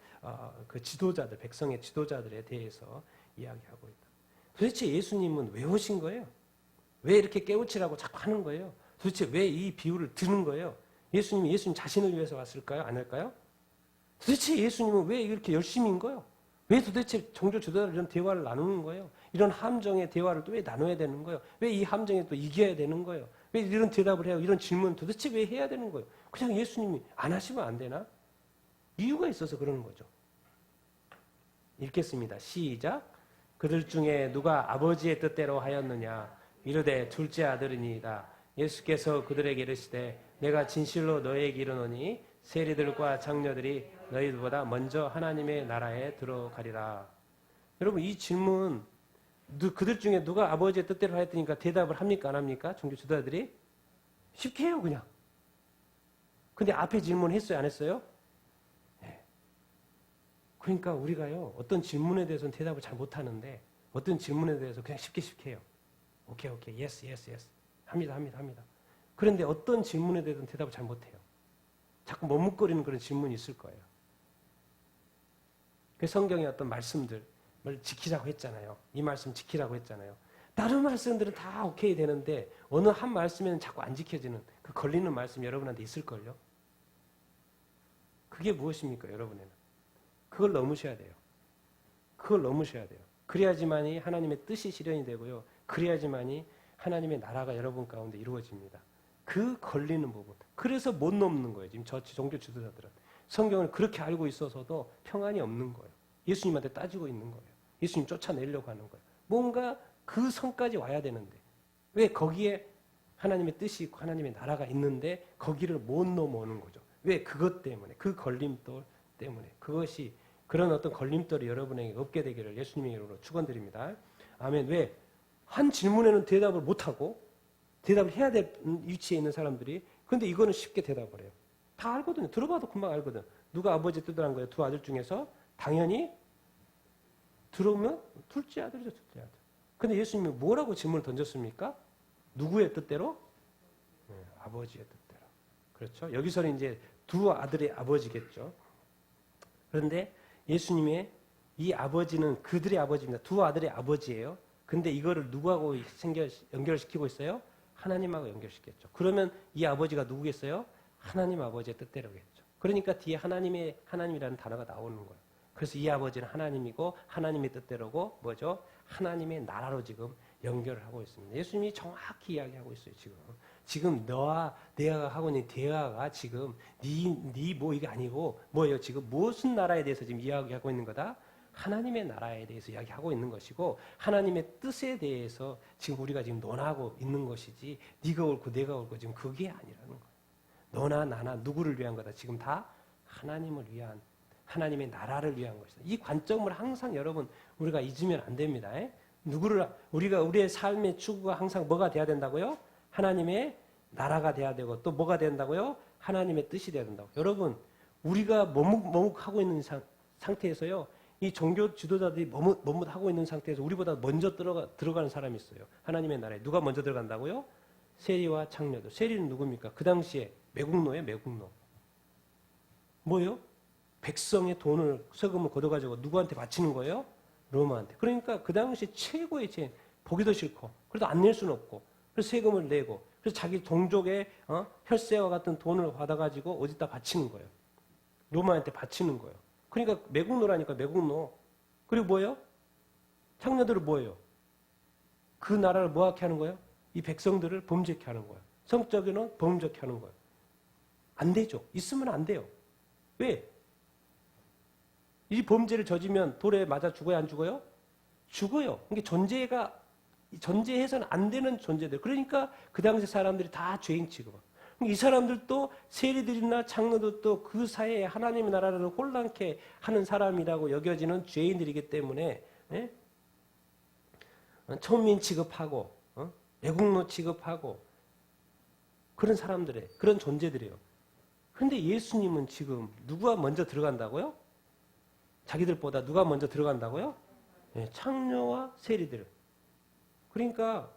그 지도자들, 백성의 지도자들에 대해서 이야기하고 있다. 도대체 예수님은 왜 오신 거예요? 왜 이렇게 깨우치라고 자꾸 하는 거예요? 도대체 왜 이 비유를 드는 거예요? 예수님이 예수님 자신을 위해서 왔을까요? 아닐까요? 도대체 예수님은 왜 이렇게 열심인 거예요? 왜 도대체 종교 지도자들 이런 대화를 나누는 거예요? 이런 함정의 대화를 또 왜 나눠야 되는 거예요? 왜 이 함정에 또 이겨야 되는 거예요? 왜 이런 대답을 해요? 이런 질문 도대체 왜 해야 되는 거예요? 그냥 예수님이 안 하시면 안 되나? 이유가 있어서 그러는 거죠. 읽겠습니다. 시작. 그들 중에 누가 아버지의 뜻대로 하였느냐? 이르되 둘째 아들이니이다. 예수께서 그들에게 이르시되 내가 진실로 너희에게 이르노니 세리들과 장녀들이 너희들보다 먼저 하나님의 나라에 들어가리라. 여러분 이 질문 그들 중에 누가 아버지의 뜻대로 하였으니까 대답을 합니까? 안 합니까? 종교 지도자들이? 쉽게 해요 그냥. 근데 앞에 질문 했어요? 안 했어요? 네. 그러니까 우리가요 어떤 질문에 대해서는 대답을 잘 못하는데 어떤 질문에 대해서 그냥 쉽게 해요. 오케이 yes 합니다. 그런데 어떤 질문에 대해서는 대답을 잘 못해요. 자꾸 머뭇거리는 그런 질문이 있을 거예요. 그 성경의 어떤 말씀들 을 지키라고 했잖아요. 이 말씀 지키라고 했잖아요. 다른 말씀들은 다 오케이 되는데 어느 한 말씀에는 자꾸 안 지켜지는 그 걸리는 말씀 여러분한테 있을걸요? 그게 무엇입니까? 여러분에는. 그걸 넘으셔야 돼요. 그래야지만이 하나님의 뜻이 실현이 되고요. 그래야지만이 하나님의 나라가 여러분 가운데 이루어집니다. 그 걸리는 부분. 그래서 못 넘는 거예요. 지금 저 종교 지도자들은. 성경을 그렇게 알고 있어서도 평안이 없는 거예요. 예수님한테 따지고 있는 거예요. 예수님 쫓아내려고 하는 거예요. 뭔가 그 선까지 와야 되는데 왜 거기에 하나님의 뜻이 있고 하나님의 나라가 있는데 거기를 못 넘어오는 거죠. 왜? 그것 때문에 그 걸림돌 때문에 그것이 그런 어떤 걸림돌이 여러분에게 없게 되기를 예수님의 이름으로 축원드립니다. 아멘. 왜? 한 질문에는 대답을 못하고 대답을 해야 될 위치에 있는 사람들이 근데 이거는 쉽게 대답을 해요. 다 알거든요. 들어봐도 금방 알거든. 누가 아버지 뜻을 한 거예요? 두 아들 중에서 당연히 들어오면 둘째 아들이죠. 둘째 아들. 근데 예수님이 뭐라고 질문을 던졌습니까? 누구의 뜻대로? 아버지의 뜻대로. 그렇죠. 여기서는 이제 두 아들의 아버지겠죠. 그런데 예수님의 이 아버지는 그들의 아버지입니다. 두 아들의 아버지예요. 근데 이거를 누구하고 연결시키고 있어요? 하나님하고 연결시켰죠. 그러면 이 아버지가 누구겠어요? 하나님 아버지의 뜻대로겠죠. 그러니까 뒤에 하나님이라는 단어가 나오는 거예요. 그래서 이 아버지는 하나님이고 하나님의 뜻대로고 뭐죠? 하나님의 나라로 지금 연결을 하고 있습니다. 예수님이 정확히 이야기하고 있어요. 지금 너와 내가 하고 있는 대화가 지금 네 뭐 이게 아니고 뭐예요? 지금 무슨 나라에 대해서 지금 이야기하고 있는 거다? 하나님의 나라에 대해서 이야기하고 있는 것이고 하나님의 뜻에 대해서 지금 우리가 지금 논하고 있는 것이지 네가 옳고 내가 옳고 지금 그게 아니라는 거예요. 너나 나나 누구를 위한 거다? 지금 다 하나님을 위한 하나님의 나라를 위한 것이다. 이 관점을 항상 여러분 우리가 잊으면 안 됩니다. 우리의 삶의 추구가 항상 뭐가 돼야 된다고요? 하나님의 나라가 돼야 되고 또 뭐가 된다고요? 하나님의 뜻이 돼야 된다고. 여러분 우리가 머뭇하고 있는 상태에서요. 이 종교 지도자들이 머뭇하고 있는 상태에서 우리보다 먼저 들어가는 사람이 있어요. 하나님의 나라에. 누가 먼저 들어간다고요? 세리와 창녀들. 세리는 누굽니까? 그 당시에 매국노예요. 매국노. 뭐예요? 백성의 돈을 세금을 걷어가지고 누구한테 바치는 거예요? 로마한테. 그러니까 그 당시 최고의 죄. 보기도 싫고 그래도 안 낼 수는 없고 그래서 세금을 내고 그래서 자기 동족의 혈세와 같은 돈을 받아가지고 어디다 바치는 거예요. 로마한테 바치는 거예요. 그러니까 매국노라니까 매국노. 그리고 뭐예요? 창녀들은 뭐예요? 그 나라를 뭐하게 하는 거예요? 이 백성들을 범죄케 하는 거예요. 성적으로는 범죄케 하는 거예요. 안 되죠. 있으면 안 돼요. 왜? 이 범죄를 저지면 돌에 맞아 죽어야 안 죽어요? 죽어요. 그러니까 존재해서는 안 되는 존재들. 그러니까 그 당시 사람들이 다 죄인 취급하고. 이 사람들도 세리들이나 장로들도 그 사회에 하나님의 나라를 혼란케 하는 사람이라고 여겨지는 죄인들이기 때문에 천민 취급하고 애국노 취급하고 그런 사람들의 그런 존재들이에요. 그런데 예수님은 지금 누가 먼저 들어간다고요? 자기들보다 누가 먼저 들어간다고요? 창녀와 세리들. 그러니까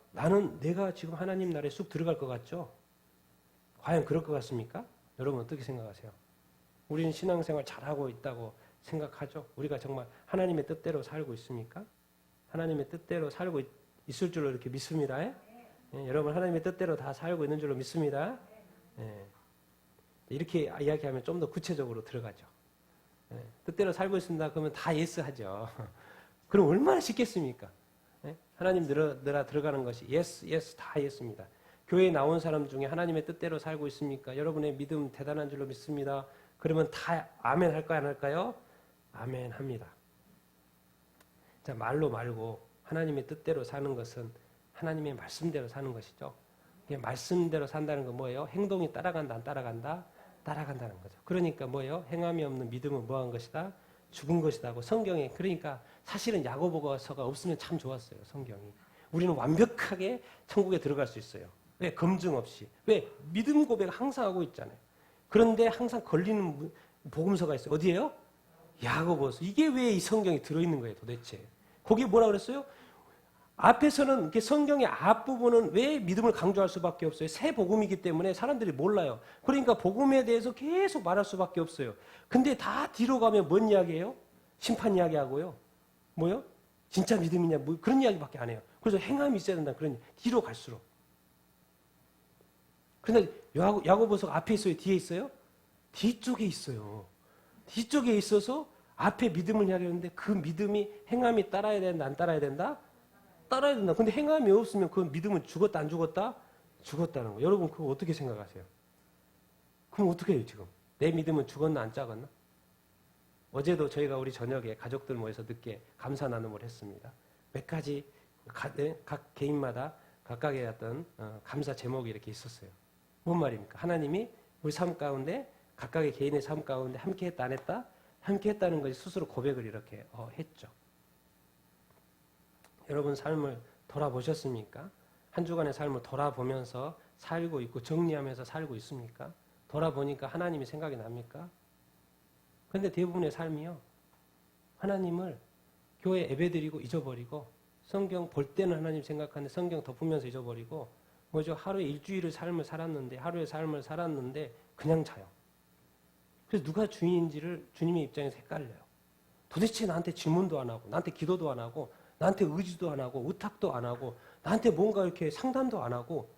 내가 지금 하나님 나라에 쑥 들어갈 것 같죠? 과연 그럴 것 같습니까? 여러분 어떻게 생각하세요? 우리는 신앙생활 잘하고 있다고 생각하죠? 우리가 정말 하나님의 뜻대로 살고 있습니까? 하나님의 뜻대로 살고 있을 줄로 이렇게 믿습니다. 여러분 하나님의 뜻대로 다 살고 있는 줄로 믿습니다. 이렇게 이야기하면 좀 더 구체적으로 들어가죠. 뜻대로 살고 있습니다. 그러면 다 예스 하죠. 그럼 얼마나 쉽겠습니까? 하나님 나라 들어가는 것이 예스 다 예스입니다. 교회에 나온 사람 중에 하나님의 뜻대로 살고 있습니까? 여러분의 믿음 대단한 줄로 믿습니다. 그러면 다 아멘 할까요? 안 할까요? 아멘 합니다. 자, 말로 말고 하나님의 뜻대로 사는 것은 하나님의 말씀대로 사는 것이죠. 말씀대로 산다는 건 뭐예요? 행동이 따라간다, 안 따라간다? 따라간다는 거죠. 그러니까 뭐예요? 행함이 없는 믿음은 뭐한 것이다? 죽은 것이다 하고 성경에 그러니까 사실은 야고보서가 없으면 참 좋았어요. 성경이. 우리는 완벽하게 천국에 들어갈 수 있어요. 왜? 검증 없이. 왜? 믿음 고백을 항상 하고 있잖아요. 그런데 항상 걸리는 복음서가 있어요. 어디예요? 야고보서. 이게 왜 이 성경이 들어있는 거예요 도대체. 거기에 뭐라 그랬어요? 앞에서는 이렇게 성경의 앞부분은 왜 믿음을 강조할 수밖에 없어요? 새 복음이기 때문에 사람들이 몰라요. 그러니까 복음에 대해서 계속 말할 수밖에 없어요. 근데 다 뒤로 가면 뭔 이야기예요? 심판 이야기하고요. 뭐요? 진짜 믿음이냐? 뭐 그런 이야기밖에 안 해요. 그래서 행함이 있어야 된다. 그런 뒤로 갈수록. 그런데 야고보서가 앞에 있어요? 뒤에 있어요? 뒤쪽에 있어요. 뒤쪽에 있어서 앞에 믿음을 이야기하는데 그 믿음이 행함이 따라야 된다? 안 따라야 된다? 따라야 된다. 근데 행함이 없으면 그 믿음은 죽었다 안 죽었다? 죽었다는 거. 여러분 그거 어떻게 생각하세요? 그럼 어떻게 해요 지금? 내 믿음은 죽었나 안 작았나? 어제도 저희가 우리 저녁에 가족들 모여서 늦게 감사 나눔을 했습니다. 몇 가지 각 개인마다 각각의 어떤 감사 제목이 이렇게 있었어요. 뭔 말입니까? 하나님이 우리 삶 가운데 각각의 개인의 삶 가운데 함께 했다 안 했다? 함께 했다는 것이 스스로 고백을 이렇게 했죠. 여러분 삶을 돌아보셨습니까? 한 주간의 삶을 돌아보면서 살고 있고 정리하면서 살고 있습니까? 돌아보니까 하나님이 생각이 납니까? 그런데 대부분의 삶이요. 하나님을 교회 예배드리고 잊어버리고 성경 볼 때는 하나님 생각하는데 성경 덮으면서 잊어버리고 뭐죠? 하루에 일주일을 삶을 살았는데 하루의 삶을 살았는데 그냥 자요. 그래서 누가 주인인지를 주님의 입장에서 헷갈려요. 도대체 나한테 질문도 안 하고, 나한테 기도도 안 하고, 나한테 의지도 안 하고, 의탁도 안 하고, 나한테 뭔가 이렇게 상담도 안 하고,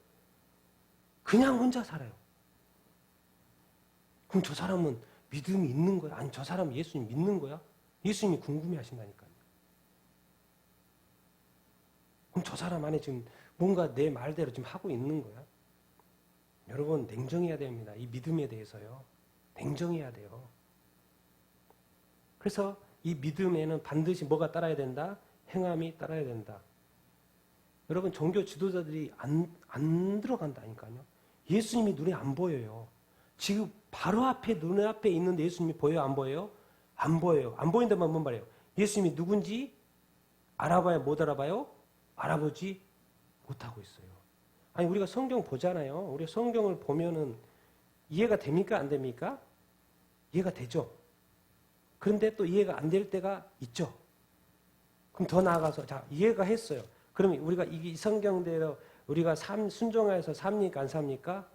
그냥 혼자 살아요. 그럼 저 사람은 믿음이 있는 거야? 아니, 저 사람은 예수님 믿는 거야? 예수님이 궁금해 하신다니까요. 그럼 저 사람 안에 지금 뭔가 내 말대로 지금 하고 있는 거야? 여러분, 냉정해야 됩니다. 이 믿음에 대해서요. 냉정해야 돼요. 그래서 이 믿음에는 반드시 뭐가 따라야 된다? 행함이 따라야 된다. 여러분, 종교 지도자들이 안 들어간다니까요. 예수님이 눈에 안 보여요. 지금 바로 앞에, 눈앞에 있는데 예수님이 보여요? 안 보여요? 안 보여요. 안 보인다면 뭔 말이에요? 예수님이 누군지 알아봐요? 못 알아봐요? 알아보지 못하고 있어요. 아니, 우리가 성경 보잖아요. 우리 성경을 보면은 이해가 됩니까? 안 됩니까? 이해가 되죠. 그런데 또 이해가 안 될 때가 있죠. 그럼 더 나아가서, 자, 이해가 했어요. 그러면 우리가 이 성경대로 우리가 순종해서 삽니까? 안 삽니까?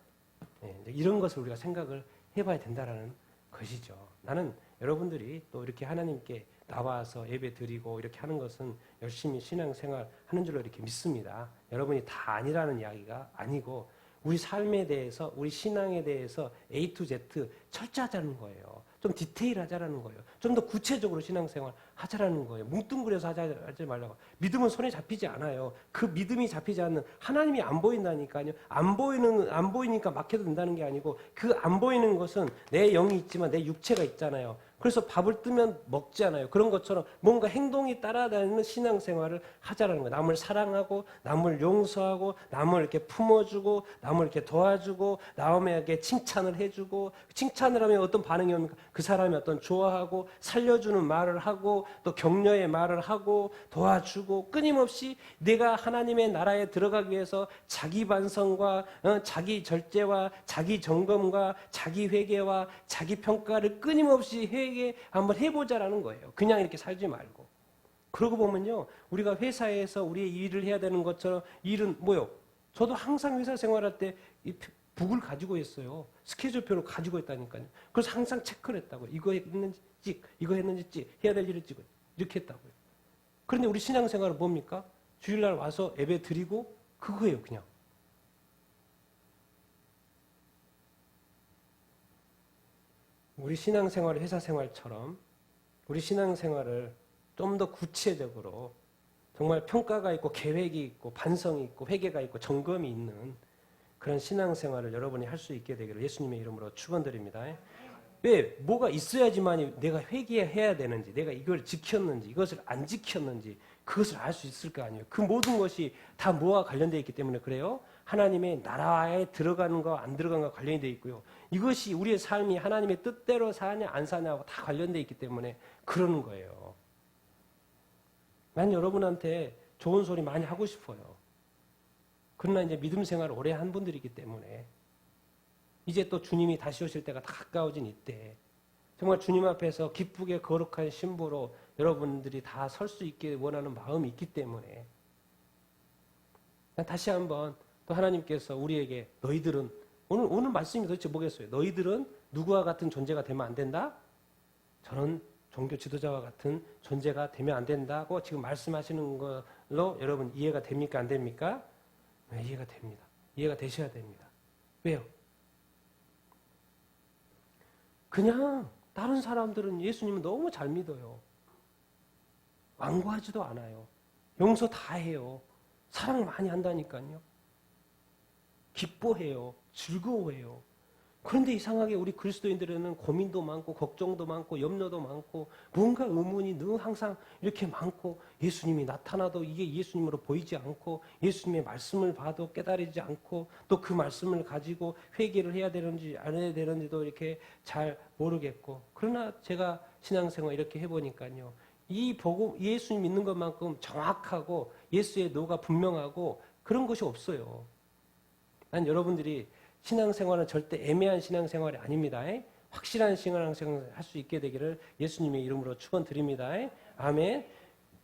네, 이런 것을 우리가 생각을 해봐야 된다라는 것이죠. 나는 여러분들이 또 이렇게 하나님께 나와서 예배 드리고 이렇게 하는 것은 열심히 신앙생활 하는 줄로 이렇게 믿습니다. 여러분이 다 아니라는 이야기가 아니고 우리 삶에 대해서, 우리 신앙에 대해서 A to Z 철저하자는 거예요. 좀 디테일하자라는 거예요. 좀 더 구체적으로 신앙생활 하자라는 거예요. 뭉뚱그려서 하지 말라고. 믿음은 손에 잡히지 않아요. 그 믿음이 잡히지 않는 하나님이 안 보인다니까요. 안 보이니까 막혀도 된다는 게 아니고 그 안 보이는 것은 내 영이 있지만 내 육체가 있잖아요. 그래서 밥을 뜨면 먹잖아요. 그런 것처럼 뭔가 행동이 따라다니는 신앙생활을 하자라는 거예요. 남을 사랑하고, 남을 용서하고, 남을 이렇게 품어주고, 남을 이렇게 도와주고, 남에게 칭찬을 해주고, 칭찬을 하면 어떤 반응이 옵니까? 그 사람이 어떤 좋아하고, 살려주는 말을 하고, 또 격려의 말을 하고, 도와주고, 끊임없이 내가 하나님의 나라에 들어가기 위해서 자기 반성과 자기 절제와 자기 점검과 자기 회개와 자기 평가를 끊임없이 한번 해보자라는 거예요. 그냥 이렇게 살지 말고. 그러고 보면요, 우리가 회사에서 우리의 일을 해야 되는 것처럼 일은 뭐요? 저도 항상 회사 생활할 때 이 북을 가지고 있어요. 스케줄표를 가지고 있다니까요. 그래서 항상 체크를 했다고요. 이거 했는지 찍, 이거 했는지 찍, 해야 될 일을 찍어. 이렇게 했다고요. 그런데 우리 신앙생활은 뭡니까? 주일날 와서 예배 드리고 그거예요, 그냥. 우리 신앙생활을 회사생활처럼 우리 신앙생활을 좀 더 구체적으로 정말 평가가 있고 계획이 있고 반성이 있고 회개가 있고 점검이 있는 그런 신앙생활을 여러분이 할 수 있게 되기를 예수님의 이름으로 축원드립니다. 왜? 뭐가 있어야지만 내가 회개해야 되는지, 내가 이걸 지켰는지, 이것을 안 지켰는지 그것을 알 수 있을 거 아니에요. 그 모든 것이 다 뭐와 관련되어 있기 때문에 그래요. 하나님의 나라에 들어가는 거, 안 들어가는 거 관련이 되어 있고요. 이것이 우리의 삶이 하나님의 뜻대로 사냐, 안 사냐하고 다 관련되어 있기 때문에 그러는 거예요. 난 여러분한테 좋은 소리 많이 하고 싶어요. 그러나 이제 믿음 생활을 오래 한 분들이기 때문에 이제 또 주님이 다시 오실 때가 다 가까워진 이때 정말 주님 앞에서 기쁘게 거룩한 신부로 여러분들이 다 설 수 있게 원하는 마음이 있기 때문에 다시 한번 또 하나님께서 우리에게 너희들은 오늘 말씀이 도대체 뭐겠어요? 너희들은 누구와 같은 존재가 되면 안 된다? 저는 종교 지도자와 같은 존재가 되면 안 된다고 지금 말씀하시는 걸로 여러분 이해가 됩니까? 안 됩니까? 네, 이해가 됩니다. 이해가 되셔야 됩니다. 왜요? 그냥 다른 사람들은 예수님은 너무 잘 믿어요. 완고하지도 않아요. 용서 다 해요. 사랑 많이 한다니까요. 기뻐해요. 즐거워해요. 그런데 이상하게 우리 그리스도인들에는 고민도 많고 걱정도 많고 염려도 많고 뭔가 의문이 늘 항상 이렇게 많고 예수님이 나타나도 이게 예수님으로 보이지 않고 예수님의 말씀을 봐도 깨달이지 않고 또 그 말씀을 가지고 회개를 해야 되는지 안 해야 되는지도 이렇게 잘 모르겠고 그러나 제가 신앙생활 이렇게 해보니까요. 이 복음 예수님 믿는 것만큼 정확하고 예수의 노가 분명하고 그런 것이 없어요. 난 여러분들이 신앙생활은 절대 애매한 신앙생활이 아닙니다. 확실한 신앙생활을 할 수 있게 되기를 예수님의 이름으로 축원드립니다. 아멘.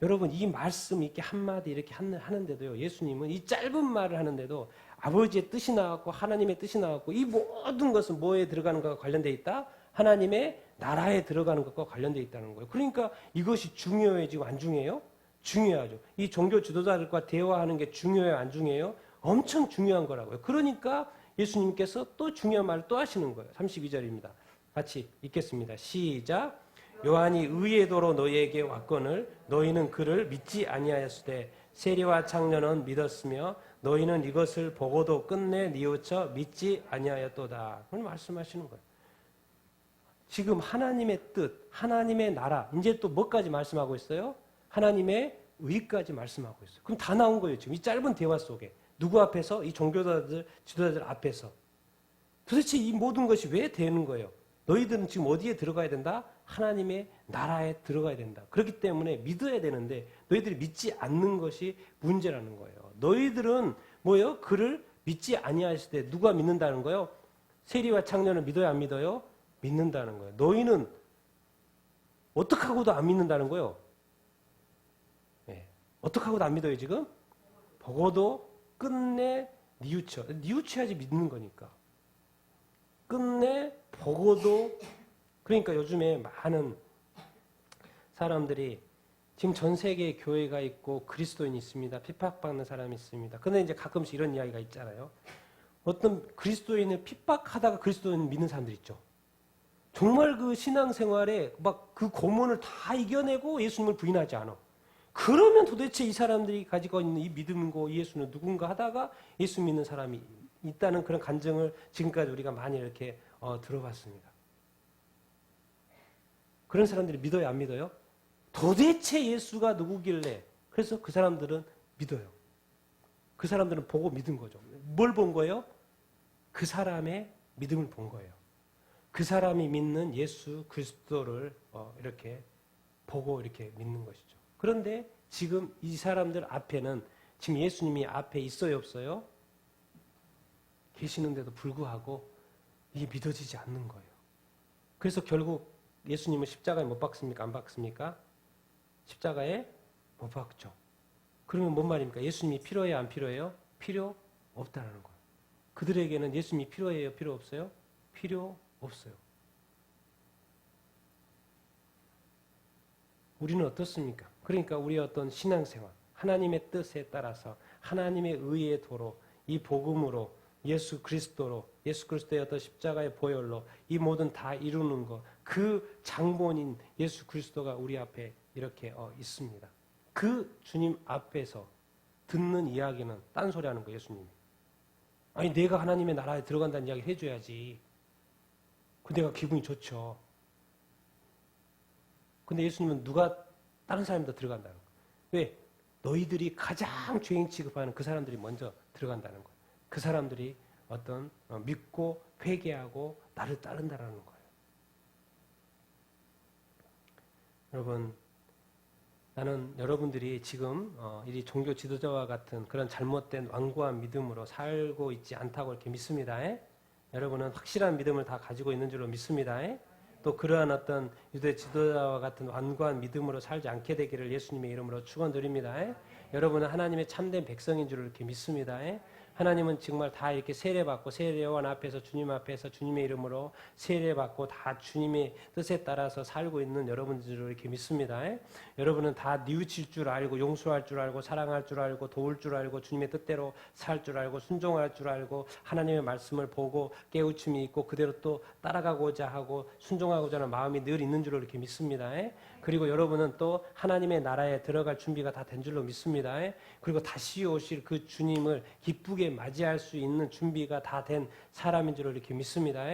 여러분 이 말씀 이렇게 한마디 이렇게 하는데도요. 예수님은 이 짧은 말을 하는데도 아버지의 뜻이 나왔고 하나님의 뜻이 나왔고 이 모든 것은 뭐에 들어가는가가 관련되어 있다? 하나님의 나라에 들어가는 것과 관련되어 있다는 거예요. 그러니까 이것이 중요해지고 안 중요해요? 중요하죠. 이 종교 지도자들과 대화하는 게 중요해요? 안 중요해요? 엄청 중요한 거라고요. 그러니까 예수님께서 또 중요한 말을 또 하시는 거예요. 32절입니다. 같이 읽겠습니다. 시작. 요한이 의의 도로 너희에게 왔거늘 너희는 그를 믿지 아니하였으되 세리와 창녀는 믿었으며 너희는 이것을 보고도 끝내 뉘우쳐 믿지 아니하였도다. 그걸 말씀하시는 거예요. 지금 하나님의 뜻, 하나님의 나라, 이제 또 뭐까지 말씀하고 있어요? 하나님의 의까지 말씀하고 있어요. 그럼 다 나온 거예요. 지금 이 짧은 대화 속에. 누구 앞에서? 이 종교자들, 지도자들 앞에서. 도대체 이 모든 것이 왜 되는 거예요? 너희들은 지금 어디에 들어가야 된다? 하나님의 나라에 들어가야 된다. 그렇기 때문에 믿어야 되는데 너희들이 믿지 않는 것이 문제라는 거예요. 너희들은 뭐예요? 그를 믿지 아니하실 때 누가 믿는다는 거예요? 세리와 창녀는 믿어요? 안 믿어요? 믿는다는 거예요. 너희는 어떻게 하고도 안 믿는다는 거예요. 네. 어떻게 하고도 안 믿어요 지금? 보고도 끝내 뉘우쳐야지 믿는 거니까. 끝내 보고도. 그러니까 요즘에 많은 사람들이 지금 전 세계에 교회가 있고 그리스도인이 있습니다. 핍박받는 사람이 있습니다. 근데 이제 가끔씩 이런 이야기가 있잖아요. 어떤 그리스도인을 핍박하다가 그리스도인 믿는 사람들 있죠. 정말 그 신앙생활에 막 그 고문을 다 이겨내고 예수님을 부인하지 않아. 그러면 도대체 이 사람들이 가지고 있는 이 믿음과 예수는 누군가 하다가 예수 믿는 사람이 있다는 그런 간증을 지금까지 우리가 많이 이렇게 들어봤습니다. 그런 사람들이 믿어요, 안 믿어요? 도대체 예수가 누구길래? 그래서 그 사람들은 믿어요. 그 사람들은 보고 믿은 거죠. 뭘 본 거예요? 그 사람의 믿음을 본 거예요. 그 사람이 믿는 예수 그리스도를 이렇게 보고 이렇게 믿는 것이죠. 그런데 지금 이 사람들 앞에는 지금 예수님이 앞에 있어요, 없어요? 계시는데도 불구하고 이게 믿어지지 않는 거예요. 그래서 결국 예수님은 십자가에 못 박습니까? 안 박습니까? 십자가에 못 박죠. 그러면 뭔 말입니까? 예수님이 필요해요? 안 필요해요? 필요 없다는 거예요. 그들에게는 예수님이 필요해요? 필요 없어요? 필요 없어요. 우리는 어떻습니까? 그러니까 우리의 어떤 신앙생활, 하나님의 뜻에 따라서 하나님의 의의 도로 이 복음으로 예수 그리스도로 예수 그리스도의 어떤 십자가의 보혈로 이 모든 다 이루는 것, 그 장본인 예수 그리스도가 우리 앞에 이렇게 있습니다. 그 주님 앞에서 듣는 이야기는 딴소리 하는 거예요, 예수님이. 아니 내가 하나님의 나라에 들어간다는 이야기 해줘야지. 그 내가 기분이 좋죠. 근데 예수님은 누가 다른 사람이 더 들어간다는 거예요. 왜? 너희들이 가장 죄인 취급하는 그 사람들이 먼저 들어간다는 거예요. 그 사람들이 어떤 믿고 회개하고 나를 따른다라는 거예요. 여러분, 나는 여러분들이 지금 이 종교 지도자와 같은 그런 잘못된 완고한 믿음으로 살고 있지 않다고 이렇게 믿습니다. 여러분은 확실한 믿음을 다 가지고 있는 줄로 믿습니다. 또 그러한 어떤 유대 지도자와 같은 완고한 믿음으로 살지 않게 되기를 예수님의 이름으로 축원드립니다. 여러분은 하나님의 참된 백성인 줄 이렇게 믿습니다. 하나님은 정말 다 이렇게 세례받고 세례요한 앞에서 주님 앞에서 주님의 이름으로 세례받고 다 주님의 뜻에 따라서 살고 있는 여러분들을 이렇게 믿습니다. 여러분은 다 뉘우칠 줄 알고 용서할 줄 알고 사랑할 줄 알고 도울 줄 알고 주님의 뜻대로 살 줄 알고 순종할 줄 알고 하나님의 말씀을 보고 깨우침이 있고 그대로 또 따라가고자 하고 순종하고자 하는 마음이 늘 있는 줄로 이렇게 믿습니다. 그리고 여러분은 또 하나님의 나라에 들어갈 준비가 다 된 줄로 믿습니다. 그리고 다시 오실 그 주님을 기쁘게 맞이할 수 있는 준비가 다 된 사람인 줄로 이렇게 믿습니다.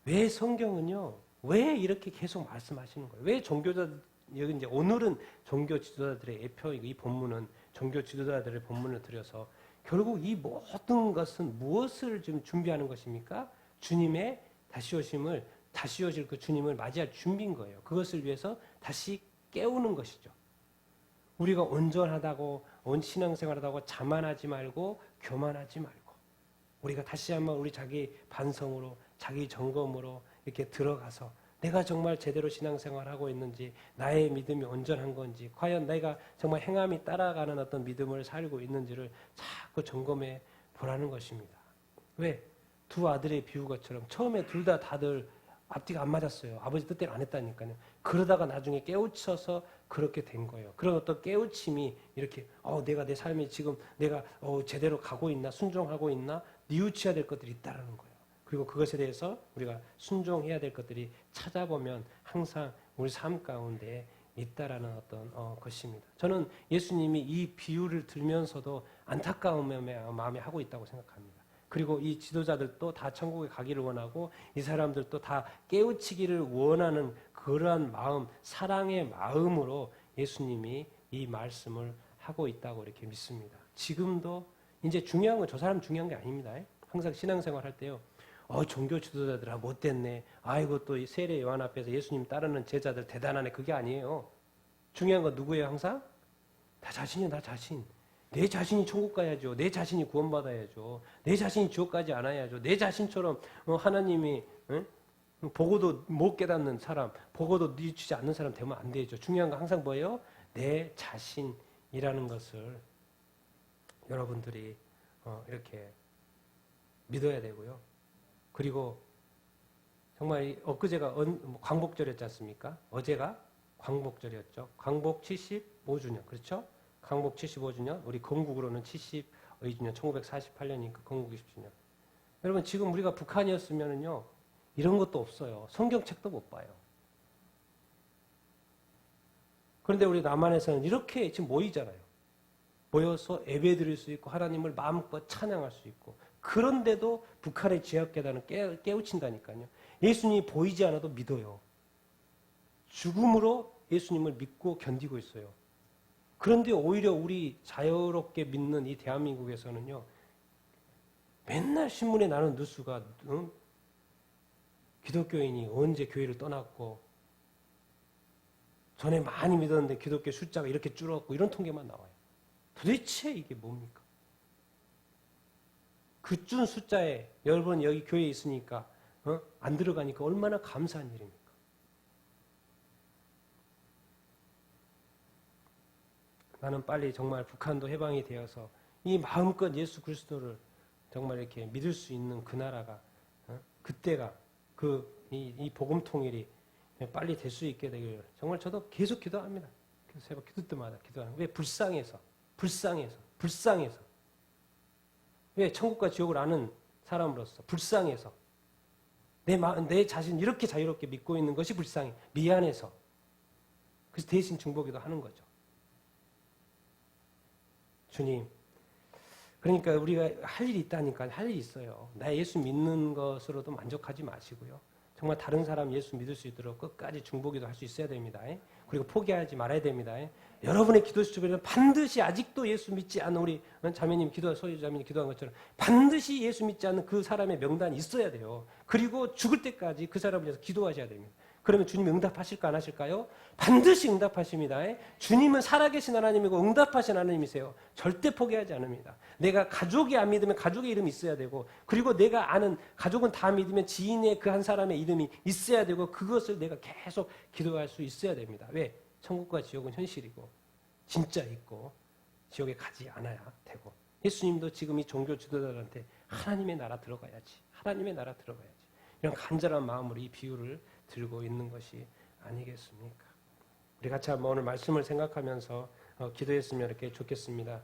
왜 성경은요? 왜 이렇게 계속 말씀하시는 거예요? 왜 여기 이제 오늘은 종교 지도자들의 예표이고 이 본문은 종교 지도자들의 본문을 들여서 결국 이 모든 것은 무엇을 지금 준비하는 것입니까? 주님의 다시 오실 그 주님을 맞이할 준비인 거예요. 그것을 위해서 다시 깨우는 것이죠. 우리가 온전하다고 신앙생활하다고 자만하지 말고 교만하지 말고 우리가 다시 한번 우리 자기 반성으로 자기 점검으로 이렇게 들어가서 내가 정말 제대로 신앙생활하고 있는지 나의 믿음이 온전한 건지 과연 내가 정말 행함이 따라가는 어떤 믿음을 살고 있는지를 자꾸 점검해 보라는 것입니다. 왜? 두 아들의 비유 것처럼 처음에 둘 다 다들 앞뒤가 안 맞았어요. 아버지 뜻대로 안 했다니까요. 그러다가 나중에 깨우쳐서 그렇게 된 거예요. 그런 어떤 깨우침이 이렇게 내가 내 삶이 지금 내가 제대로 가고 있나 순종하고 있나 뉘우쳐야 될 것들이 있다라는 거예요. 그리고 그것에 대해서 우리가 순종해야 될 것들이 찾아보면 항상 우리 삶 가운데 있다라는 어떤 것입니다. 저는 예수님이 이 비유를 들면서도 안타까운 마음에 하고 있다고 생각합니다. 그리고 이 지도자들도 다 천국에 가기를 원하고 이 사람들도 다 깨우치기를 원하는 그러한 마음, 사랑의 마음으로 예수님이 이 말씀을 하고 있다고 이렇게 믿습니다. 지금도 이제 중요한 건 저 사람 중요한 게 아닙니다. 항상 신앙생활 할 때요. 종교 지도자들아 못됐네. 아이고 또 이 세례 요한 앞에서 예수님 따르는 제자들 대단하네. 그게 아니에요. 중요한 건 누구예요 항상? 나 자신이요. 나 자신. 내 자신이 천국 가야죠. 내 자신이 구원받아야죠. 내 자신이 지옥 가지 않아야죠. 내 자신처럼 하나님이 보고도 못 깨닫는 사람, 보고도 뉘우치지 않는 사람 되면 안 되죠. 중요한 건 항상 뭐예요? 내 자신이라는 것을 여러분들이 이렇게 믿어야 되고요. 그리고 정말 엊그제가 광복절이었지 않습니까? 어제가 광복절이었죠. 광복 75주년. 그렇죠? 광복 75주년, 우리 건국으로는 72주년, 1948년이니까 건국 20주년. 여러분, 지금 우리가 북한이었으면은요, 이런 것도 없어요. 성경책도 못 봐요. 그런데 우리 남한에서는 이렇게 지금 모이잖아요. 모여서 예배 드릴 수 있고, 하나님을 마음껏 찬양할 수 있고, 그런데도 북한의 죄악계단은 깨우친다니까요. 예수님이 보이지 않아도 믿어요. 죽음으로 예수님을 믿고 견디고 있어요. 그런데 오히려 우리 자유롭게 믿는 이 대한민국에서는요, 맨날 신문에 나는 뉴스가 기독교인이 언제 교회를 떠났고 전에 많이 믿었는데 기독교 숫자가 이렇게 줄었고 이런 통계만 나와요. 도대체 이게 뭡니까? 그 준 숫자에 여러분 여기 교회에 있으니까 안 들어가니까 얼마나 감사한 일입니까? 나는 빨리 정말 북한도 해방이 되어서 이 마음껏 예수 그리스도를 정말 이렇게 믿을 수 있는 그 나라가 그때가 이 복음 통일이 빨리 될 수 있게 되길 정말 저도 계속 기도합니다. 그래서 새벽 기도 때마다 기도하는 왜 불쌍해서 왜 천국과 지옥을 아는 사람으로서 불쌍해서 내 자신 이렇게 자유롭게 믿고 있는 것이 불쌍해 미안해서 그래서 대신 중보기도 하는 거죠. 주님, 그러니까 우리가 할 일이 있다니까 할 일이 있어요. 나 예수 믿는 것으로도 만족하지 마시고요. 정말 다른 사람 예수 믿을 수 있도록 끝까지 중보기도 할 수 있어야 됩니다. 그리고 포기하지 말아야 됩니다. 여러분의 기도 수준에는 반드시 아직도 예수 믿지 않는 우리 자매님 소유 자매님 기도한 것처럼 반드시 예수 믿지 않는 그 사람의 명단이 있어야 돼요. 그리고 죽을 때까지 그 사람을 위해서 기도하셔야 됩니다. 그러면 주님이 응답하실까 안 하실까요? 반드시 응답하십니다. 주님은 살아계신 하나님이고 응답하신 하나님이세요. 절대 포기하지 않습니다. 내가 가족이 안 믿으면 가족의 이름이 있어야 되고 그리고 내가 아는 가족은 다 믿으면 지인의 그 한 사람의 이름이 있어야 되고 그것을 내가 계속 기도할 수 있어야 됩니다. 왜? 천국과 지옥은 현실이고 진짜 있고 지옥에 가지 않아야 되고 예수님도 지금 이 종교 지도자들한테 하나님의 나라 들어가야지. 이런 간절한 마음으로 이 비유를 들고 있는 것이 아니겠습니까? 우리 같이 한번 오늘 말씀을 생각하면서 기도했으면 이렇게 좋겠습니다.